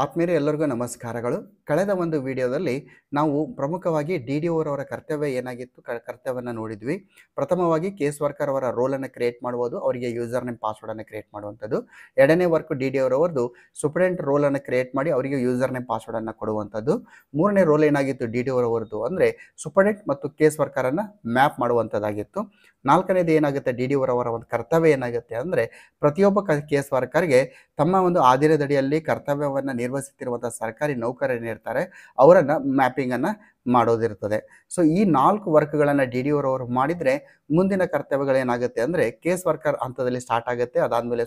ಆತ್ಮೀಯರೇ ಎಲ್ಲರಿಗೂ ನಮಸ್ಕಾರಗಳು. ಕಳೆದ ಒಂದು ವಿಡಿಯೋದಲ್ಲಿ ನಾವು ಪ್ರಮುಖವಾಗಿ ಡಿ.ಡಿ.ಓರವರ ಕರ್ತವ್ಯ ಏನಾಗಿತ್ತು ಕರ್ತವ್ಯವನ್ನು ನೋಡಿದ್ವಿ. ಪ್ರಥಮವಾಗಿ ಕೇಸ್ ವರ್ಕರ್ ಅವರ ರೋಲನ್ನು ಕ್ರಿಯೇಟ್ ಮಾಡುವುದು, ಅವರಿಗೆ ಯೂಸರ್ ನೇಮ್ ಪಾಸ್ವರ್ಡನ್ನು ಕ್ರಿಯೇಟ್ ಮಾಡುವಂಥದ್ದು. ಎರಡನೇ ವರ್ಕ್ ಡಿ.ಡಿ.ಓರವರದು ಸೂಪರಿಂಟೆಂಡೆಂಟ್ ರೋಲನ್ನು ಕ್ರಿಯೇಟ್ ಮಾಡಿ ಅವರಿಗೆ ಯೂಸರ್ ನೇಮ್ ಪಾಸ್ವರ್ಡನ್ನು ಕೊಡುವಂಥದ್ದು. ಮೂರನೇ ರೋಲ್ ಏನಾಗಿತ್ತು ಡಿ.ಡಿ.ಓರವರದು ಅಂದರೆ ಸೂಪರಿಂಟೆಂಡೆಂಟ್ ಮತ್ತು ಕೇಸ್ ವರ್ಕರನ್ನು ಮ್ಯಾಪ್ ಮಾಡುವಂಥದ್ದಾಗಿತ್ತು. ನಾಲ್ಕನೇದು ಏನಾಗುತ್ತೆ ಡಿ.ಡಿ.ಓರವರ ಒಂದು ಕರ್ತವ್ಯ ಏನಾಗುತ್ತೆ ಅಂದರೆ ಪ್ರತಿಯೊಬ್ಬ ಕೇಸ್ ವರ್ಕರ್ಗೆ ತಮ್ಮ ಒಂದು ಅಧೀನದಡಿಯಲ್ಲಿ ಕರ್ತವ್ಯವನ್ನು ನಿರ್ವಹಿಸುತ್ತಿರುವಂಥ ಸರ್ಕಾರಿ ನೌಕರರೇನಿರ್ತಾರೆ ಅವರನ್ನು ಮ್ಯಾಪಿಂಗನ್ನು ಮಾಡೋದಿರ್ತದೆ. ಸೊ ಈ 4 ವರ್ಕ್ಗಳನ್ನು ಡಿ.ಡಿ.ಓರವರು ಮಾಡಿದರೆ ಮುಂದಿನ ಕರ್ತವ್ಯಗಳೇನಾಗುತ್ತೆ ಅಂದರೆ ಕೇಸ್ ವರ್ಕರ್ ಹಂತದಲ್ಲಿ ಸ್ಟಾರ್ಟ್ ಆಗುತ್ತೆ. ಅದಾದಮೇಲೆ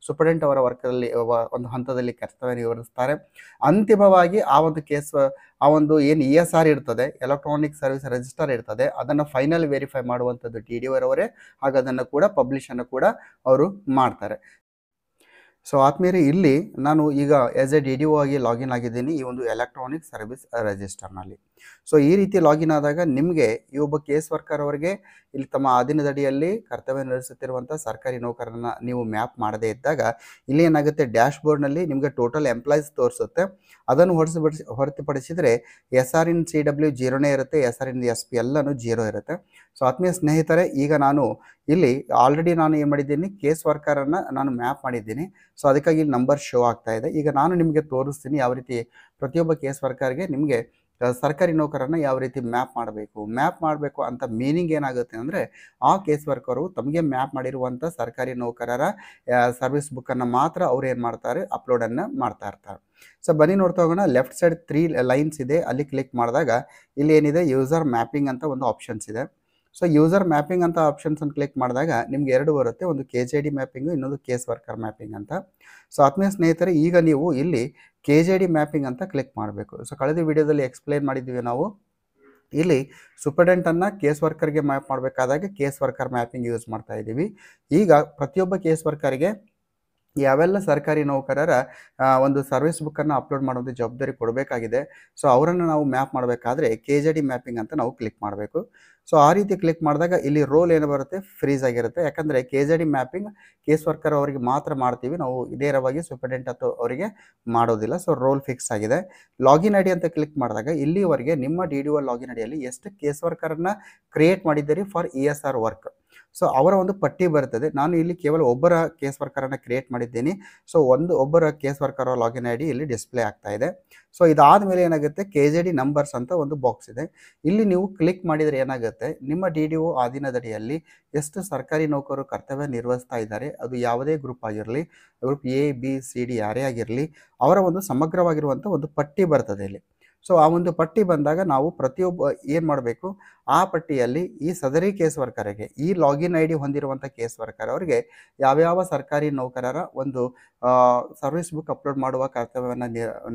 ಸೂಪರಿಂಟೆಂಡೆಂಟ್ ಅವರ ವರ್ಕಲ್ಲಿ ಒಂದು ಹಂತದಲ್ಲಿ ಕರ್ತವ್ಯ ನಿರ್ವಹಿಸ್ತಾರೆ. ಅಂತಿಮವಾಗಿ ಆ ಒಂದು ಆ ಒಂದು ಏನು ESR ಇರ್ತದೆ, ಎಲೆಕ್ಟ್ರಾನಿಕ್ ಸರ್ವಿಸ್ ರಿಜಿಸ್ಟರ್ ಇರ್ತದೆ, ಅದನ್ನು ಫೈನಲ್ ವೆರಿಫೈ ಮಾಡುವಂಥದ್ದು ಡಿ.ಡಿ.ಓರವರೇ. ಹಾಗೆ ಅದನ್ನು ಕೂಡ ಪಬ್ಲಿಷನ್ನು ಕೂಡ ಅವರು ಮಾಡ್ತಾರೆ. ಸೊ ಆದ್ಮೇಲೆ ಇಲ್ಲಿ ನಾನು ಈಗ ಆಸ್ ಎ ಡಿ.ಡಿ.ಓ ಆಗಿ ಲಾಗಿನ್ ಆಗಿದ್ದೀನಿ ಈ ಒಂದು ಎಲೆಕ್ಟ್ರಾನಿಕ್ ಸರ್ವಿಸ್ ರಿಜಿಸ್ಟರ್ನಲ್ಲಿ. ಸೊ ಈ ರೀತಿ ಲಾಗಿನ್ ಆದಾಗ ನಿಮಗೆ ಈ ಒಬ್ಬ ಕೇಸ್ ವರ್ಕರ್ ಅವರಿಗೆ ಇಲ್ಲಿ ತಮ್ಮ ಅಧೀನದಡಿಯಲ್ಲಿ ಕರ್ತವ್ಯ ನಿರ್ವಹಿಸುತ್ತಿರುವಂಥ ಸರ್ಕಾರಿ ನೌಕರರನ್ನ ನೀವು ಮ್ಯಾಪ್ ಮಾಡದೇ ಇದ್ದಾಗ ಇಲ್ಲಿ ಏನಾಗುತ್ತೆ ಡ್ಯಾಶ್ಬೋರ್ಡ್ನಲ್ಲಿ ನಿಮಗೆ ಟೋಟಲ್ ಎಂಪ್ಲಾಯೀಸ್ ತೋರಿಸುತ್ತೆ. ಅದನ್ನು ಹೊರತುಪಡಿಸಿದರೆ SR ಇನ್ CW 0ನೇ ಇರುತ್ತೆ, SR ಇನ್ SP ಎಲ್ಲನೂ 0 ಇರುತ್ತೆ. ಸೊ ಆತ್ಮೀಯ ಸ್ನೇಹಿತರೆ, ಈಗ ನಾನು ಇಲ್ಲಿ ಆಲ್ರೆಡಿ ನಾನು ಏನು ಮಾಡಿದ್ದೀನಿ ಕೇಸ್ ವರ್ಕರನ್ನು ನಾನು ಮ್ಯಾಪ್ ಮಾಡಿದ್ದೀನಿ. ಸೊ ಅದಕ್ಕಾಗಿ ಇಲ್ಲಿ ನಂಬರ್ ಶೋ ಆಗ್ತಾ ಇದೆ. ಈಗ ನಾನು ನಿಮಗೆ ತೋರಿಸ್ತೀನಿ ಯಾವ ರೀತಿ ಪ್ರತಿಯೊಬ್ಬ ಕೇಸ್ ವರ್ಕರ್ಗೆ ನಿಮಗೆ ಸರ್ಕಾರಿ ನೌಕರನ್ನು ಯಾವ ರೀತಿ ಮ್ಯಾಪ್ ಮಾಡಬೇಕು ಅಂತ ಮೀನಿಂಗ್ ಏನಾಗುತ್ತೆ ಅಂದರೆ ಆ ಕೇಸ್ ವರ್ಕರು ತಮಗೆ ಮ್ಯಾಪ್ ಮಾಡಿರುವಂಥ ಸರ್ಕಾರಿ ನೌಕರರ ಸರ್ವಿಸ್ ಬುಕ್ಕನ್ನು ಮಾತ್ರ ಅವ್ರು ಏನು ಮಾಡ್ತಾರೆ ಅಪ್ಲೋಡನ್ನು ಮಾಡ್ತಾ ಇರ್ತಾರೆ. ಸೊ ಬನ್ನಿ ನೋಡ್ತಾ ಹೋಗೋಣ. ಲೆಫ್ಟ್ ಸೈಡ್ 3 ಲೈನ್ಸ್ ಇದೆ, ಅಲ್ಲಿ ಕ್ಲಿಕ್ ಮಾಡಿದಾಗ ಇಲ್ಲಿ ಏನಿದೆ ಯೂಸರ್ ಮ್ಯಾಪಿಂಗ್ ಅಂತ ಒಂದು ಆಪ್ಷನ್ಸ್ ಇದೆ. ಸೊ ಯೂಸರ್ ಮ್ಯಾಪಿಂಗ್ ಅಂತ ಆಪ್ಷನ್ಸ್ ಅಂತ ಕ್ಲಿಕ್ ಮಾಡಿದಾಗ ನಿಮ್ಗೆ 2 ಬರುತ್ತೆ, ಒಂದು KJD ಮ್ಯಾಪಿಂಗು, ಇನ್ನೊಂದು ಕೇಸ್ ವರ್ಕರ್ ಮ್ಯಾಪಿಂಗ್ ಅಂತ. ಸೊ ಆತ್ಮೀಯ ಸ್ನೇಹಿತರೆ, ಈಗ ನೀವು ಇಲ್ಲಿ KJD ಮ್ಯಾಪಿಂಗ್ ಅಂತ ಕ್ಲಿಕ್ ಮಾಡಬೇಕು. ಸೊ ಕಳೆದ ವಿಡಿಯೋದಲ್ಲಿ ಎಕ್ಸ್ಪ್ಲೇನ್ ಮಾಡಿದ್ದೀವಿ ನಾವು. ಇಲ್ಲಿ ಸೂಪರಿಂಟೆಂಡೆಂಟನ್ನು ಕೇಸ್ ವರ್ಕರ್ಗೆ ಮ್ಯಾಪ್ ಮಾಡಬೇಕಾದಾಗ ಕೇಸ್ ವರ್ಕರ್ ಮ್ಯಾಪಿಂಗ್ ಯೂಸ್ ಮಾಡ್ತಾ ಇದ್ದೀವಿ. ಈಗ ಪ್ರತಿಯೊಬ್ಬ ಕೇಸ್ ವರ್ಕರ್ಗೆ ಯಾವೆಲ್ಲ ಸರ್ಕಾರಿ ನೌಕರರ ಒಂದು ಸರ್ವಿಸ್ ಬುಕ್ಕನ್ನು ಅಪ್ಲೋಡ್ ಮಾಡುವಂಥ ಜವಾಬ್ದಾರಿ ಕೊಡಬೇಕಾಗಿದೆ. ಸೊ ಅವರನ್ನು ನಾವು ಮ್ಯಾಪ್ ಮಾಡಬೇಕಾದ್ರೆ KJD ಮ್ಯಾಪಿಂಗ್ ಅಂತ ನಾವು ಕ್ಲಿಕ್ ಮಾಡಬೇಕು. ಸೊ ಆ ರೀತಿ ಕ್ಲಿಕ್ ಮಾಡಿದಾಗ ಇಲ್ಲಿ ರೋಲ್ ಏನು ಬರುತ್ತೆ ಫ್ರೀಸ್ ಆಗಿರುತ್ತೆ. ಯಾಕಂದರೆ KJD ಮ್ಯಾಪಿಂಗ್ ಕೇಸ್ ವರ್ಕರ್ ಅವರಿಗೆ ಮಾತ್ರ ಮಾಡ್ತೀವಿ, ನಾವು ನೇರವಾಗಿ ಸೂಪರಿಂಟೆಂಡೆಂಟ್ ಅವರಿಗೆ ಮಾಡೋದಿಲ್ಲ. ಸೊ ರೋಲ್ ಫಿಕ್ಸ್ ಆಗಿದೆ. ಲಾಗಿನ್ ಐಡಿ ಅಂತ ಕ್ಲಿಕ್ ಮಾಡಿದಾಗ ಇಲ್ಲಿವರೆಗೆ ನಿಮ್ಮ ಡಿ.ಡಿ.ಓ ಲಾಗಿನ್ ಐಡಿಯಲ್ಲಿ ಎಷ್ಟು ಕೇಸ್ ವರ್ಕರನ್ನು ಕ್ರಿಯೇಟ್ ಮಾಡಿದ್ದೀರಿ ಫಾರ್ ESR ವರ್ಕ್, ಸೊ ಅವರ ಒಂದು ಪಟ್ಟಿ ಬರ್ತದೆ. ನಾನು ಇಲ್ಲಿ ಕೇವಲ ಒಬ್ಬರ ಕೇಸ್ ವರ್ಕರನ್ನು ಕ್ರಿಯೇಟ್ ಮಾಡಿದ್ದೀನಿ. ಸೊ ಒಬ್ಬರ ಕೇಸ್ ವರ್ಕರ್ ಲಾಗಿನ್ ಐಡಿ ಇಲ್ಲಿ ಡಿಸ್ಪ್ಲೇ ಆಗ್ತಾ ಇದೆ. ಸೊ ಇದಾದ ಮೇಲೆ ಏನಾಗುತ್ತೆ KJD ನಂಬರ್ಸ್ ಅಂತ ಒಂದು ಬಾಕ್ಸ್ ಇದೆ. ಇಲ್ಲಿ ನೀವು ಕ್ಲಿಕ್ ಮಾಡಿದರೆ ಏನಾಗುತ್ತೆ ನಿಮ್ಮ ಡಿ.ಡಿ.ಓ ಅಧೀನದಡಿಯಲ್ಲಿ ಎಷ್ಟು ಸರ್ಕಾರಿ ನೌಕರರು ಕರ್ತವ್ಯ ನಿರ್ವಹಿಸ್ತಾ ಇದ್ದಾರೆ, ಅದು ಯಾವುದೇ ಗ್ರೂಪ್ ಆಗಿರಲಿ, group A B C D ಯಾರೇ ಆಗಿರಲಿ, ಅವರ ಒಂದು ಸಮಗ್ರವಾಗಿರುವಂಥ ಒಂದು ಪಟ್ಟಿ ಬರ್ತದೆ ಇಲ್ಲಿ. ಸೊ ಆ ಒಂದು ಪಟ್ಟಿ ಬಂದಾಗ ನಾವು ಪ್ರತಿಯೊಬ್ಬ ಏನು ಮಾಡಬೇಕು, ಆ ಪಟ್ಟಿಯಲ್ಲಿ ಈ ಸದರಿ ಕೇಸ್ ವರ್ಕರಿಗೆ ಈ ಲಾಗಿನ್ ಐಡಿ ಹೊಂದಿರುವಂಥ ಕೇಸ್ ವರ್ಕರ್ ಅವರಿಗೆ ಯಾವ್ಯಾವ ಸರ್ಕಾರಿ ನೌಕರರ ಒಂದು ಸರ್ವಿಸ್ ಬುಕ್ ಅಪ್ಲೋಡ್ ಮಾಡುವ ಕರ್ತವ್ಯವನ್ನು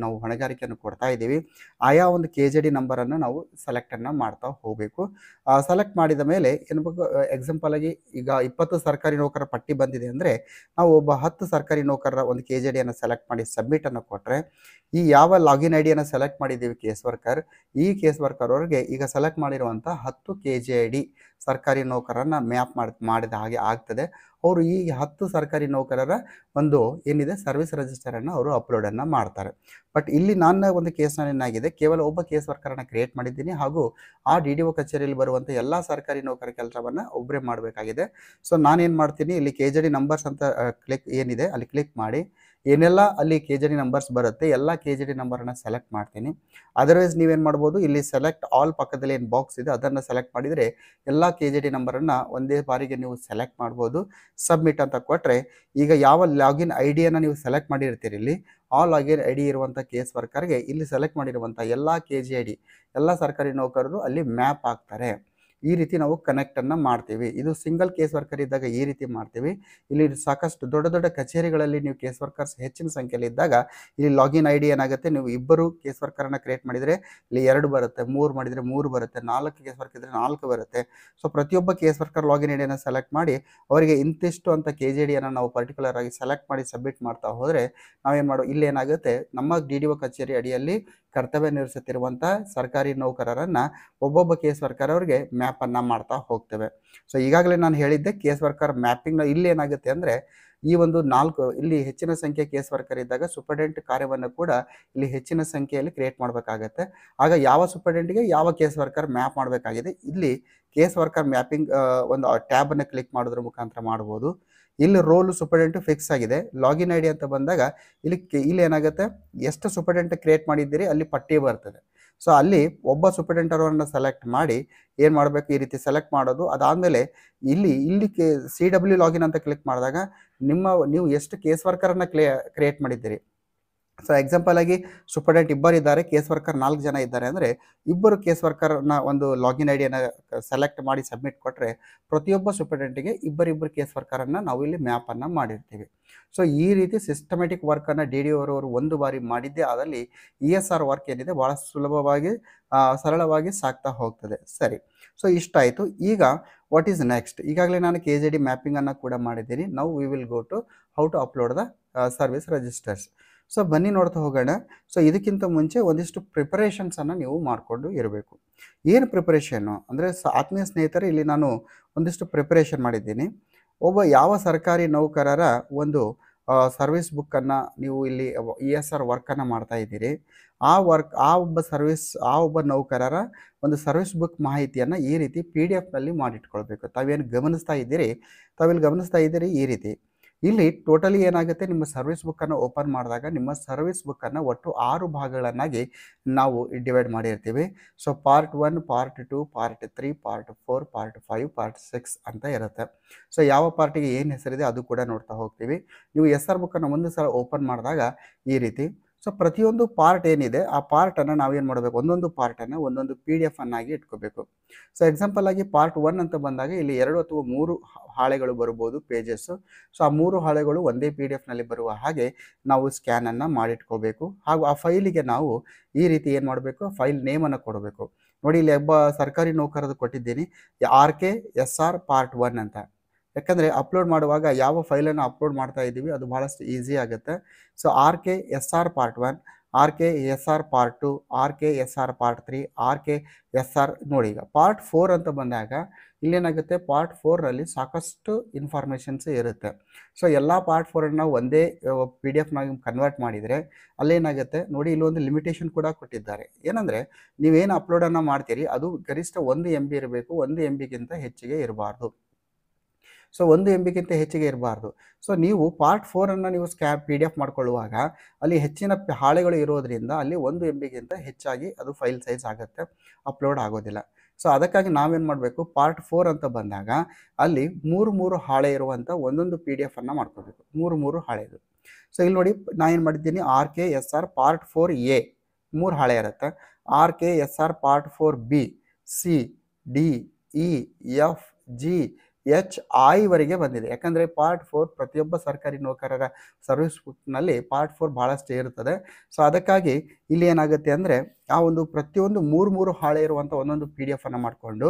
ನಾವು ಹೊಣೆಗಾರಿಕೆಯನ್ನು ಕೊಡ್ತಾ ಇದ್ದೀವಿ. ಆಯಾ ಒಂದು KJD ನಂಬರನ್ನು ನಾವು ಸೆಲೆಕ್ಟನ್ನು ಮಾಡ್ತಾ ಹೋಗಬೇಕು. ಸೆಲೆಕ್ಟ್ ಮಾಡಿದ ಮೇಲೆ ಏನ್ಬೇಕು, ಎಕ್ಸಾಂಪಲ್ ಆಗಿ ಈಗ 20 ಸರ್ಕಾರಿ ನೌಕರರ ಪಟ್ಟಿ ಬಂದಿದೆ ಅಂದರೆ ನಾವು ಒಬ್ಬ 10 ಸರ್ಕಾರಿ ನೌಕರರ ಒಂದು KJDಯನ್ನು ಸೆಲೆಕ್ಟ್ ಮಾಡಿ ಸಬ್ಮಿಟನ್ನು ಕೊಟ್ಟರೆ ಈ ಯಾವ ಲಾಗಿನ್ ಐಡಿಯನ್ನು ಸೆಲೆಕ್ಟ್ ಮಾಡಿದ್ದೀವಿ ಕೇಸ್ ವರ್ಕರ್, ಈ ಕೇಸ್ ವರ್ಕರ್ ಅವರಿಗೆ ಈಗ ಸೆಲೆಕ್ಟ್ ಮಾಡಿರುವಂಥ 10 KJD ಸರ್ಕಾರಿ ನೌಕರರನ್ನ ಮ್ಯಾಪ್ ಮಾಡಿದ ಹಾಗೆ ಆಗ್ತದೆ. ಅವರು ಈ 10 ಸರ್ಕಾರಿ ನೌಕರರ ಒಂದು ಏನಿದೆ ಸರ್ವಿಸ್ ರಿಜಿಸ್ಟರನ್ನು ಅವರು ಅಪ್ಲೋಡನ್ನು ಮಾಡ್ತಾರೆ. ಬಟ್ ಇಲ್ಲಿ ನನ್ನ ಒಂದು ಕೇಸ್ನಲ್ಲಿ ಏನಾಗಿದೆ, ಕೇವಲ ಒಬ್ಬ ಕೇಸ್ ವರ್ಕರನ್ನು ಕ್ರಿಯೇಟ್ ಮಾಡಿದ್ದೀನಿ ಹಾಗೂ ಆ ಡಿ.ಡಿ.ಓ ಕಚೇರಿಯಲ್ಲಿ ಬರುವಂಥ ಎಲ್ಲ ಸರ್ಕಾರಿ ನೌಕರ ಕೆಲಸವನ್ನು ಒಬ್ಬರೇ ಮಾಡಬೇಕಾಗಿದೆ. ಸೊ ನಾನೇನು ಮಾಡ್ತೀನಿ, ಇಲ್ಲಿ KJD ನಂಬರ್ಸ್ ಅಂತ ಏನಿದೆ ಅಲ್ಲಿ ಕ್ಲಿಕ್ ಮಾಡಿ ಏನೆಲ್ಲ ಅಲ್ಲಿ KJD ನಂಬರ್ಸ್ ಬರುತ್ತೆ ಎಲ್ಲ KJD ನಂಬರನ್ನು ಸೆಲೆಕ್ಟ್ ಮಾಡ್ತೀನಿ. ಅದರ್ವೈಸ್ ನೀವೇನು ಮಾಡ್ಬೋದು, ಇಲ್ಲಿ ಸೆಲೆಕ್ಟ್ ಆಲ್ ಪಕ್ಕದಲ್ಲಿ ಏನು ಬಾಕ್ಸ್ ಇದೆ ಅದನ್ನು ಸೆಲೆಕ್ಟ್ ಮಾಡಿದರೆ ಎಲ್ಲ KJD ನಂಬರನ್ನು ಒಂದೇ ಬಾರಿಗೆ ನೀವು ಸೆಲೆಕ್ಟ್ ಮಾಡ್ಬೋದು. ಸಬ್ಮಿಟ್ ಅಂತ ಕೊಟ್ಟರೆ ಈಗ ಯಾವ ಲಾಗಿನ್ ಐಡಿಯನ್ನು ನೀವು ಸೆಲೆಕ್ಟ್ ಮಾಡಿರ್ತೀರಿ ಇಲ್ಲಿ ಆ ಲಾಗಿನ್ ಐಡಿ ಇರುವಂಥ ಕೇಸ್ ವರ್ಕರ್ಗೆ ಇಲ್ಲಿ ಸೆಲೆಕ್ಟ್ ಮಾಡಿರುವಂಥ ಎಲ್ಲ KJD ಎಲ್ಲ ಸರ್ಕಾರಿ ನೌಕರರು ಅಲ್ಲಿ ಮ್ಯಾಪ್ ಆಗ್ತಾರೆ. ಈ ರೀತಿ ನಾವು ಕನೆಕ್ಟನ್ನು ಮಾಡ್ತೀವಿ. ಇದು ಸಿಂಗಲ್ ಕೇಸ್ ವರ್ಕರ್ ಇದ್ದಾಗ ಈ ರೀತಿ ಮಾಡ್ತೀವಿ. ಇಲ್ಲಿ ಸಾಕಷ್ಟು ದೊಡ್ಡ ದೊಡ್ಡ ಕಚೇರಿಗಳಲ್ಲಿ ನೀವು ಕೇಸ್ ವರ್ಕರ್ಸ್ ಹೆಚ್ಚಿನ ಸಂಖ್ಯೆಯಲ್ಲಿ ಇದ್ದಾಗ ಇಲ್ಲಿ ಲಾಗಿನ್ ಐಡಿ ಏನಾಗುತ್ತೆ, ನೀವು ಇಬ್ಬರು ಕೇಸ್ ವರ್ಕರನ್ನು ಕ್ರಿಯೇಟ್ ಮಾಡಿದರೆ ಇಲ್ಲಿ 2 ಬರುತ್ತೆ, 3 ಮಾಡಿದರೆ 3 ಬರುತ್ತೆ, 4 ಕೇಸ್ ವರ್ಕ್ ಇದ್ದರೆ 4 ಬರುತ್ತೆ. ಸೊ ಪ್ರತಿಯೊಬ್ಬ ಕೇಸ್ ವರ್ಕರ್ ಲಾಗಿನ್ ಐಡಿಯನ್ನು ಸೆಲೆಕ್ಟ್ ಮಾಡಿ ಅವರಿಗೆ ಇಂತಿಷ್ಟು ಅಂತ KJDಯನ್ನು ನಾವು ಪರ್ಟಿಕ್ಯುಲರ್ ಆಗಿ ಸೆಲೆಕ್ಟ್ ಮಾಡಿ ಸಬ್ಮಿಟ್ ಮಾಡ್ತಾ ಹೋದರೆ ನಾವೇನು ಮಾಡೋ ಇಲ್ಲಿ ಏನಾಗುತ್ತೆ, ನಮ್ಮ ಡಿ.ಡಿ.ಓ ಕಚೇರಿ ಅಡಿಯಲ್ಲಿ ಕರ್ತವ್ಯ ನಿರ್ವಹಿಸುತ್ತಿರುವಂಥ ಸರ್ಕಾರಿ ನೌಕರರನ್ನು ಒಬ್ಬೊಬ್ಬ ಕೇಸ್ ವರ್ಕರ್ ಅವರಿಗೆ ಮ್ಯಾಪನ್ನು ಮಾಡ್ತಾ ಹೋಗ್ತೇವೆ. ಸೊ ಈಗಾಗಲೇ ನಾನು ಹೇಳಿದ್ದೆ ಕೇಸ್ ವರ್ಕರ್ ಮ್ಯಾಪಿಂಗ್ನ ಇಲ್ಲಿ ಏನಾಗುತ್ತೆ ಅಂದರೆ ಈ ಒಂದು 4 ಇಲ್ಲಿ ಹೆಚ್ಚಿನ ಸಂಖ್ಯೆ ಕೇಸ್ ವರ್ಕರ್ ಇದ್ದಾಗ ಸೂಪರ್ಡೆಂಟ್ ಕಾರ್ಯವನ್ನು ಕೂಡ ಇಲ್ಲಿ ಹೆಚ್ಚಿನ ಸಂಖ್ಯೆಯಲ್ಲಿ ಕ್ರಿಯೇಟ್ ಮಾಡಬೇಕಾಗತ್ತೆ. ಆಗ ಯಾವ ಸೂಪರ್ಡೆಂಟ್‌ಗೆ ಯಾವ ಕೇಸ್ ವರ್ಕರ್ ಮ್ಯಾಪ್ ಮಾಡಬೇಕಾಗಿದೆ. ಇಲ್ಲಿ ಕೇಸ್ ವರ್ಕರ್ ಮ್ಯಾಪಿಂಗ್ ಒಂದು ಟ್ಯಾಬನ್ನು ಕ್ಲಿಕ್ ಮಾಡೋದ್ರ ಮುಖಾಂತರ ಮಾಡ್ಬೋದು. ಇಲ್ಲಿ ರೋಲ್ ಸೂಪರ್ಡೆಂಟ್ ಫಿಕ್ಸ್ ಆಗಿದೆ. ಲಾಗಿನ್ ಐಡಿ ಅಂತ ಬಂದಾಗ ಇಲ್ಲಿ ಏನಾಗುತ್ತೆ, ಎಷ್ಟು ಸೂಪರ್ಡೆಂಟ್ ಕ್ರಿಯೇಟ್ ಮಾಡಿದ್ದೀರಿ ಅಲ್ಲಿ ಪಟ್ಟಿ ಬರ್ತದೆ. ಸೊ ಅಲ್ಲಿ ಒಬ್ಬ ಸೂಪರ್ಡೆಂಟ್ ಅವರನ್ನು ಸೆಲೆಕ್ಟ್ ಮಾಡಿ ಏನು ಮಾಡಬೇಕು, ಈ ರೀತಿ ಸೆಲೆಕ್ಟ್ ಮಾಡೋದು. ಅದಾದಮೇಲೆ ಇಲ್ಲಿ CW ಲಾಗಿನ್ ಅಂತ ಕ್ಲಿಕ್ ಮಾಡಿದಾಗ ನೀವು ಎಷ್ಟು ಕೇಸ್ ವರ್ಕರನ್ನು ಕ್ರಿಯೇಟ್ ಮಾಡಿದ್ದೀರಿ. ಸೊ ಎಕ್ಸಾಂಪಲ್ ಆಗಿ ಸೂಪರ್ಡೆಂಟ್ ಇಬ್ಬರಿದ್ದಾರೆ, ಕೇಸ್ ವರ್ಕರ್ 4 ಜನ ಇದ್ದಾರೆ ಅಂದರೆ ಇಬ್ಬರು ಕೇಸ್ ವರ್ಕರ್ನ ಒಂದು ಲಾಗಿನ್ ಐಡಿಯನ್ನು ಸೆಲೆಕ್ಟ್ ಮಾಡಿ ಸಬ್ಮಿಟ್ ಕೊಟ್ಟರೆ ಪ್ರತಿಯೊಬ್ಬ ಸೂಪರ್ಡೆಂಟಿಗೆ ಇಬ್ಬರಿಬ್ಬರು ಕೇಸ್ ವರ್ಕರನ್ನು ನಾವು ಇಲ್ಲಿ ಮ್ಯಾಪನ್ನು ಮಾಡಿರ್ತೀವಿ. ಸೊ ಈ ರೀತಿ ಸಿಸ್ಟಮೆಟಿಕ್ ವರ್ಕನ್ನು DDO ಅವರು ಒಂದು ಬಾರಿ ಮಾಡಿದ್ದೇ ಆದಲ್ಲಿ ESR ವರ್ಕ್ ಏನಿದೆ ಭಾಳ ಸುಲಭವಾಗಿ ಸರಳವಾಗಿ ಸಾಗ್ತಾ ಹೋಗ್ತದೆ. ಸರಿ, ಸೊ ಇಷ್ಟಾಯಿತು. ಈಗ ವಾಟ್ ಈಸ್ ನೆಕ್ಸ್ಟ್? ಈಗಾಗಲೇ ನಾನು KZD ಮ್ಯಾಪಿಂಗನ್ನು ಕೂಡ ಮಾಡಿದ್ದೀನಿ. ನಾವು we will go to how to upload the service registers. So ಬನ್ನಿ ನೋಡ್ತಾ ಹೋಗೋಣ. ಸೊ ಇದಕ್ಕಿಂತ ಮುಂಚೆ ಒಂದಿಷ್ಟು ಪ್ರಿಪರೇಷನ್ಸನ್ನು ನೀವು ಮಾಡಿಕೊಂಡು ಇರಬೇಕು. ಏನು ಪ್ರಿಪರೇಷನ್ನು ಅಂದರೆ ಆತ್ಮೀಯ ಸ್ನೇಹಿತರೆ, ಇಲ್ಲಿ ನಾನು ಒಂದಿಷ್ಟು ಪ್ರಿಪರೇಷನ್ ಮಾಡಿದ್ದೀನಿ. ಯಾವ ಸರ್ಕಾರಿ ನೌಕರರ ಒಂದು ಸರ್ವಿಸ್ ಬುಕ್ಕನ್ನು ನೀವು ಇಲ್ಲಿ ESR ವರ್ಕನ್ನು ಮಾಡ್ತಾ ಇದ್ದೀರಿ, ಆ ಒಬ್ಬ ನೌಕರರ ಒಂದು ಸರ್ವಿಸ್ ಬುಕ್ ಮಾಹಿತಿಯನ್ನು ಈ ರೀತಿ PDFನಲ್ಲಿ ಮಾಡಿಟ್ಕೊಳ್ಬೇಕು. ತಾವೇನು ಗಮನಿಸ್ತಾ ಇದ್ದೀರಿ ಈ ರೀತಿ. ಇಲ್ಲಿ ಟೋಟಲಿ ಏನಾಗುತ್ತೆ, ನಿಮ್ಮ ಸರ್ವಿಸ್ ಬುಕ್ಕನ್ನು ಓಪನ್ ಮಾಡಿದಾಗ ನಿಮ್ಮ ಸರ್ವಿಸ್ ಬುಕ್ಕನ್ನು ಒಟ್ಟು 6 ಭಾಗಗಳನ್ನಾಗಿ ನಾವು ಡಿವೈಡ್ ಮಾಡಿರ್ತೀವಿ. So part 1, part 2, part 3, part 4, part 5, part 6 ಅಂತ ಇರುತ್ತೆ. ಸೊ ಯಾವ ಪಾರ್ಟಿಗೆ ಏನು ಹೆಸರಿದೆ ಅದು ಕೂಡ ನೋಡ್ತಾ ಹೋಗ್ತೀವಿ. ನೀವು SR ಬುಕ್ಕನ್ನು ಒಂದು ಸಲ ಓಪನ್ ಮಾಡಿದಾಗ ಈ ರೀತಿ. ಸೊ ಪ್ರತಿಯೊಂದು ಪಾರ್ಟ್ ಏನಿದೆ ಆ ಪಾರ್ಟನ್ನು ನಾವೇನು ಮಾಡಬೇಕು, ಒಂದೊಂದು ಪಾರ್ಟನ್ನು ಒಂದೊಂದು PDF ಅನ್ನಾಗಿ ಇಟ್ಕೋಬೇಕು. ಸೊ ಎಕ್ಸಾಂಪಲ್ ಆಗಿ ಪಾರ್ಟ್ 1 ಅಂತ ಬಂದಾಗ ಇಲ್ಲಿ 2 ಅಥವಾ 3 ಹಾಳೆಗಳು ಬರ್ಬೋದು, ಪೇಜಸ್ಸು. ಸೊ ಆ 3 ಹಾಳೆಗಳು ಒಂದೇ PDF ನಲ್ಲಿ ಬರುವ ಹಾಗೆ ನಾವು ಸ್ಕ್ಯಾನನ್ನು ಮಾಡಿಟ್ಕೋಬೇಕು. ಹಾಗೂ ಆ ಫೈಲಿಗೆ ನಾವು ಈ ರೀತಿ ಏನು ಮಾಡಬೇಕು, ಫೈಲ್ ನೇಮನ್ನು ಕೊಡಬೇಕು. ನೋಡಿ, ಇಲ್ಲಿ ಒಬ್ಬ ಸರ್ಕಾರಿ ನೌಕರದು ಕೊಟ್ಟಿದ್ದೀನಿ, RKSR ಪಾರ್ಟ್ 1 ಅಂತ. ಯಾಕಂದರೆ ಅಪ್ಲೋಡ್ ಮಾಡುವಾಗ ಯಾವ ಫೈಲನ್ನು ಅಪ್ಲೋಡ್ ಮಾಡ್ತಾ ಇದ್ದೀವಿ ಅದು ಭಾಳಷ್ಟು ಈಸಿ ಆಗುತ್ತೆ. So RKSR part 1, RKSR part 2, RKSR part 3, RKSR. ನೋಡಿ, ಈಗ ಪಾರ್ಟ್ 4 ಅಂತ ಬಂದಾಗ ಇಲ್ಲೇನಾಗುತ್ತೆ, ಪಾರ್ಟ್ 4ರಲ್ಲಿ ಸಾಕಷ್ಟು ಇನ್ಫಾರ್ಮೇಷನ್ಸ್ ಇರುತ್ತೆ. ಸೊ ಎಲ್ಲ ಪಾರ್ಟ್ 4ಅನ್ನು ಒಂದೇ PDF ಕನ್ವರ್ಟ್ ಮಾಡಿದರೆ ಅಲ್ಲೇನಾಗುತ್ತೆ ನೋಡಿ, ಇಲ್ಲೊಂದು ಲಿಮಿಟೇಷನ್ ಕೂಡ ಕೊಟ್ಟಿದ್ದಾರೆ. ಏನಂದರೆ ನೀವೇನು ಅಪ್ಲೋಡನ್ನು ಮಾಡ್ತೀರಿ ಅದು ಗರಿಷ್ಠ 1 MB ಇರಬೇಕು, 1 MBಗಿಂತ ಹೆಚ್ಚಿಗೆ ಇರಬಾರ್ದು. ಸೊ 1 MBಗಿಂತ ಹೆಚ್ಚಿಗೆ ಇರಬಾರ್ದು. ಸೊ ನೀವು ಪಾರ್ಟ್ 4ಅನ್ನು ನೀವು PDF ಮಾಡ್ಕೊಳ್ಳುವಾಗ ಅಲ್ಲಿ ಹೆಚ್ಚಿನ ಹಾಳೆಗಳು ಇರೋದ್ರಿಂದ ಅಲ್ಲಿ 1 MBಗಿಂತ ಹೆಚ್ಚಾಗಿ ಅದು ಫೈಲ್ ಸೈಜ್ ಆಗುತ್ತೆ, ಅಪ್ಲೋಡ್ ಆಗೋದಿಲ್ಲ. ಸೊ ಅದಕ್ಕಾಗಿ ನಾವೇನು ಮಾಡಬೇಕು, ಪಾರ್ಟ್ 4 ಅಂತ ಬಂದಾಗ ಅಲ್ಲಿ 3 ಹಾಳೆ ಇರುವಂಥ ಒಂದೊಂದು PDF ಮಾಡ್ಕೋಬೇಕು, 3 ಹಾಳೆದು. ಸೊ ಇಲ್ಲಿ ನೋಡಿ, ನಾನು ಏನು ಮಾಡಿದ್ದೀನಿ, RKSR ಪಾರ್ಟ್ 4A 3 ಹಾಳೆ ಇರುತ್ತೆ, RKSR part 4B, C, D, E, F, G, H, I ವರೆಗೆ ಬಂದಿದೆ. ಯಾಕಂದರೆ ಪಾರ್ಟ್ 4 ಪ್ರತಿಯೊಬ್ಬ ಸರ್ಕಾರಿ ನೌಕರರ ಸರ್ವಿಸ್ ಬುಕ್ನಲ್ಲಿ ಪಾರ್ಟ್ 4 ಭಾಳಷ್ಟು ಇರ್ತದೆ. ಸೊ ಅದಕ್ಕಾಗಿ ಇಲ್ಲಿ ಏನಾಗುತ್ತೆ ಅಂದರೆ ಆ ಒಂದು ಪ್ರತಿಯೊಂದು 3 ಹಾಳೆ ಇರುವಂಥ ಒಂದೊಂದು PDF ಮಾಡಿಕೊಂಡು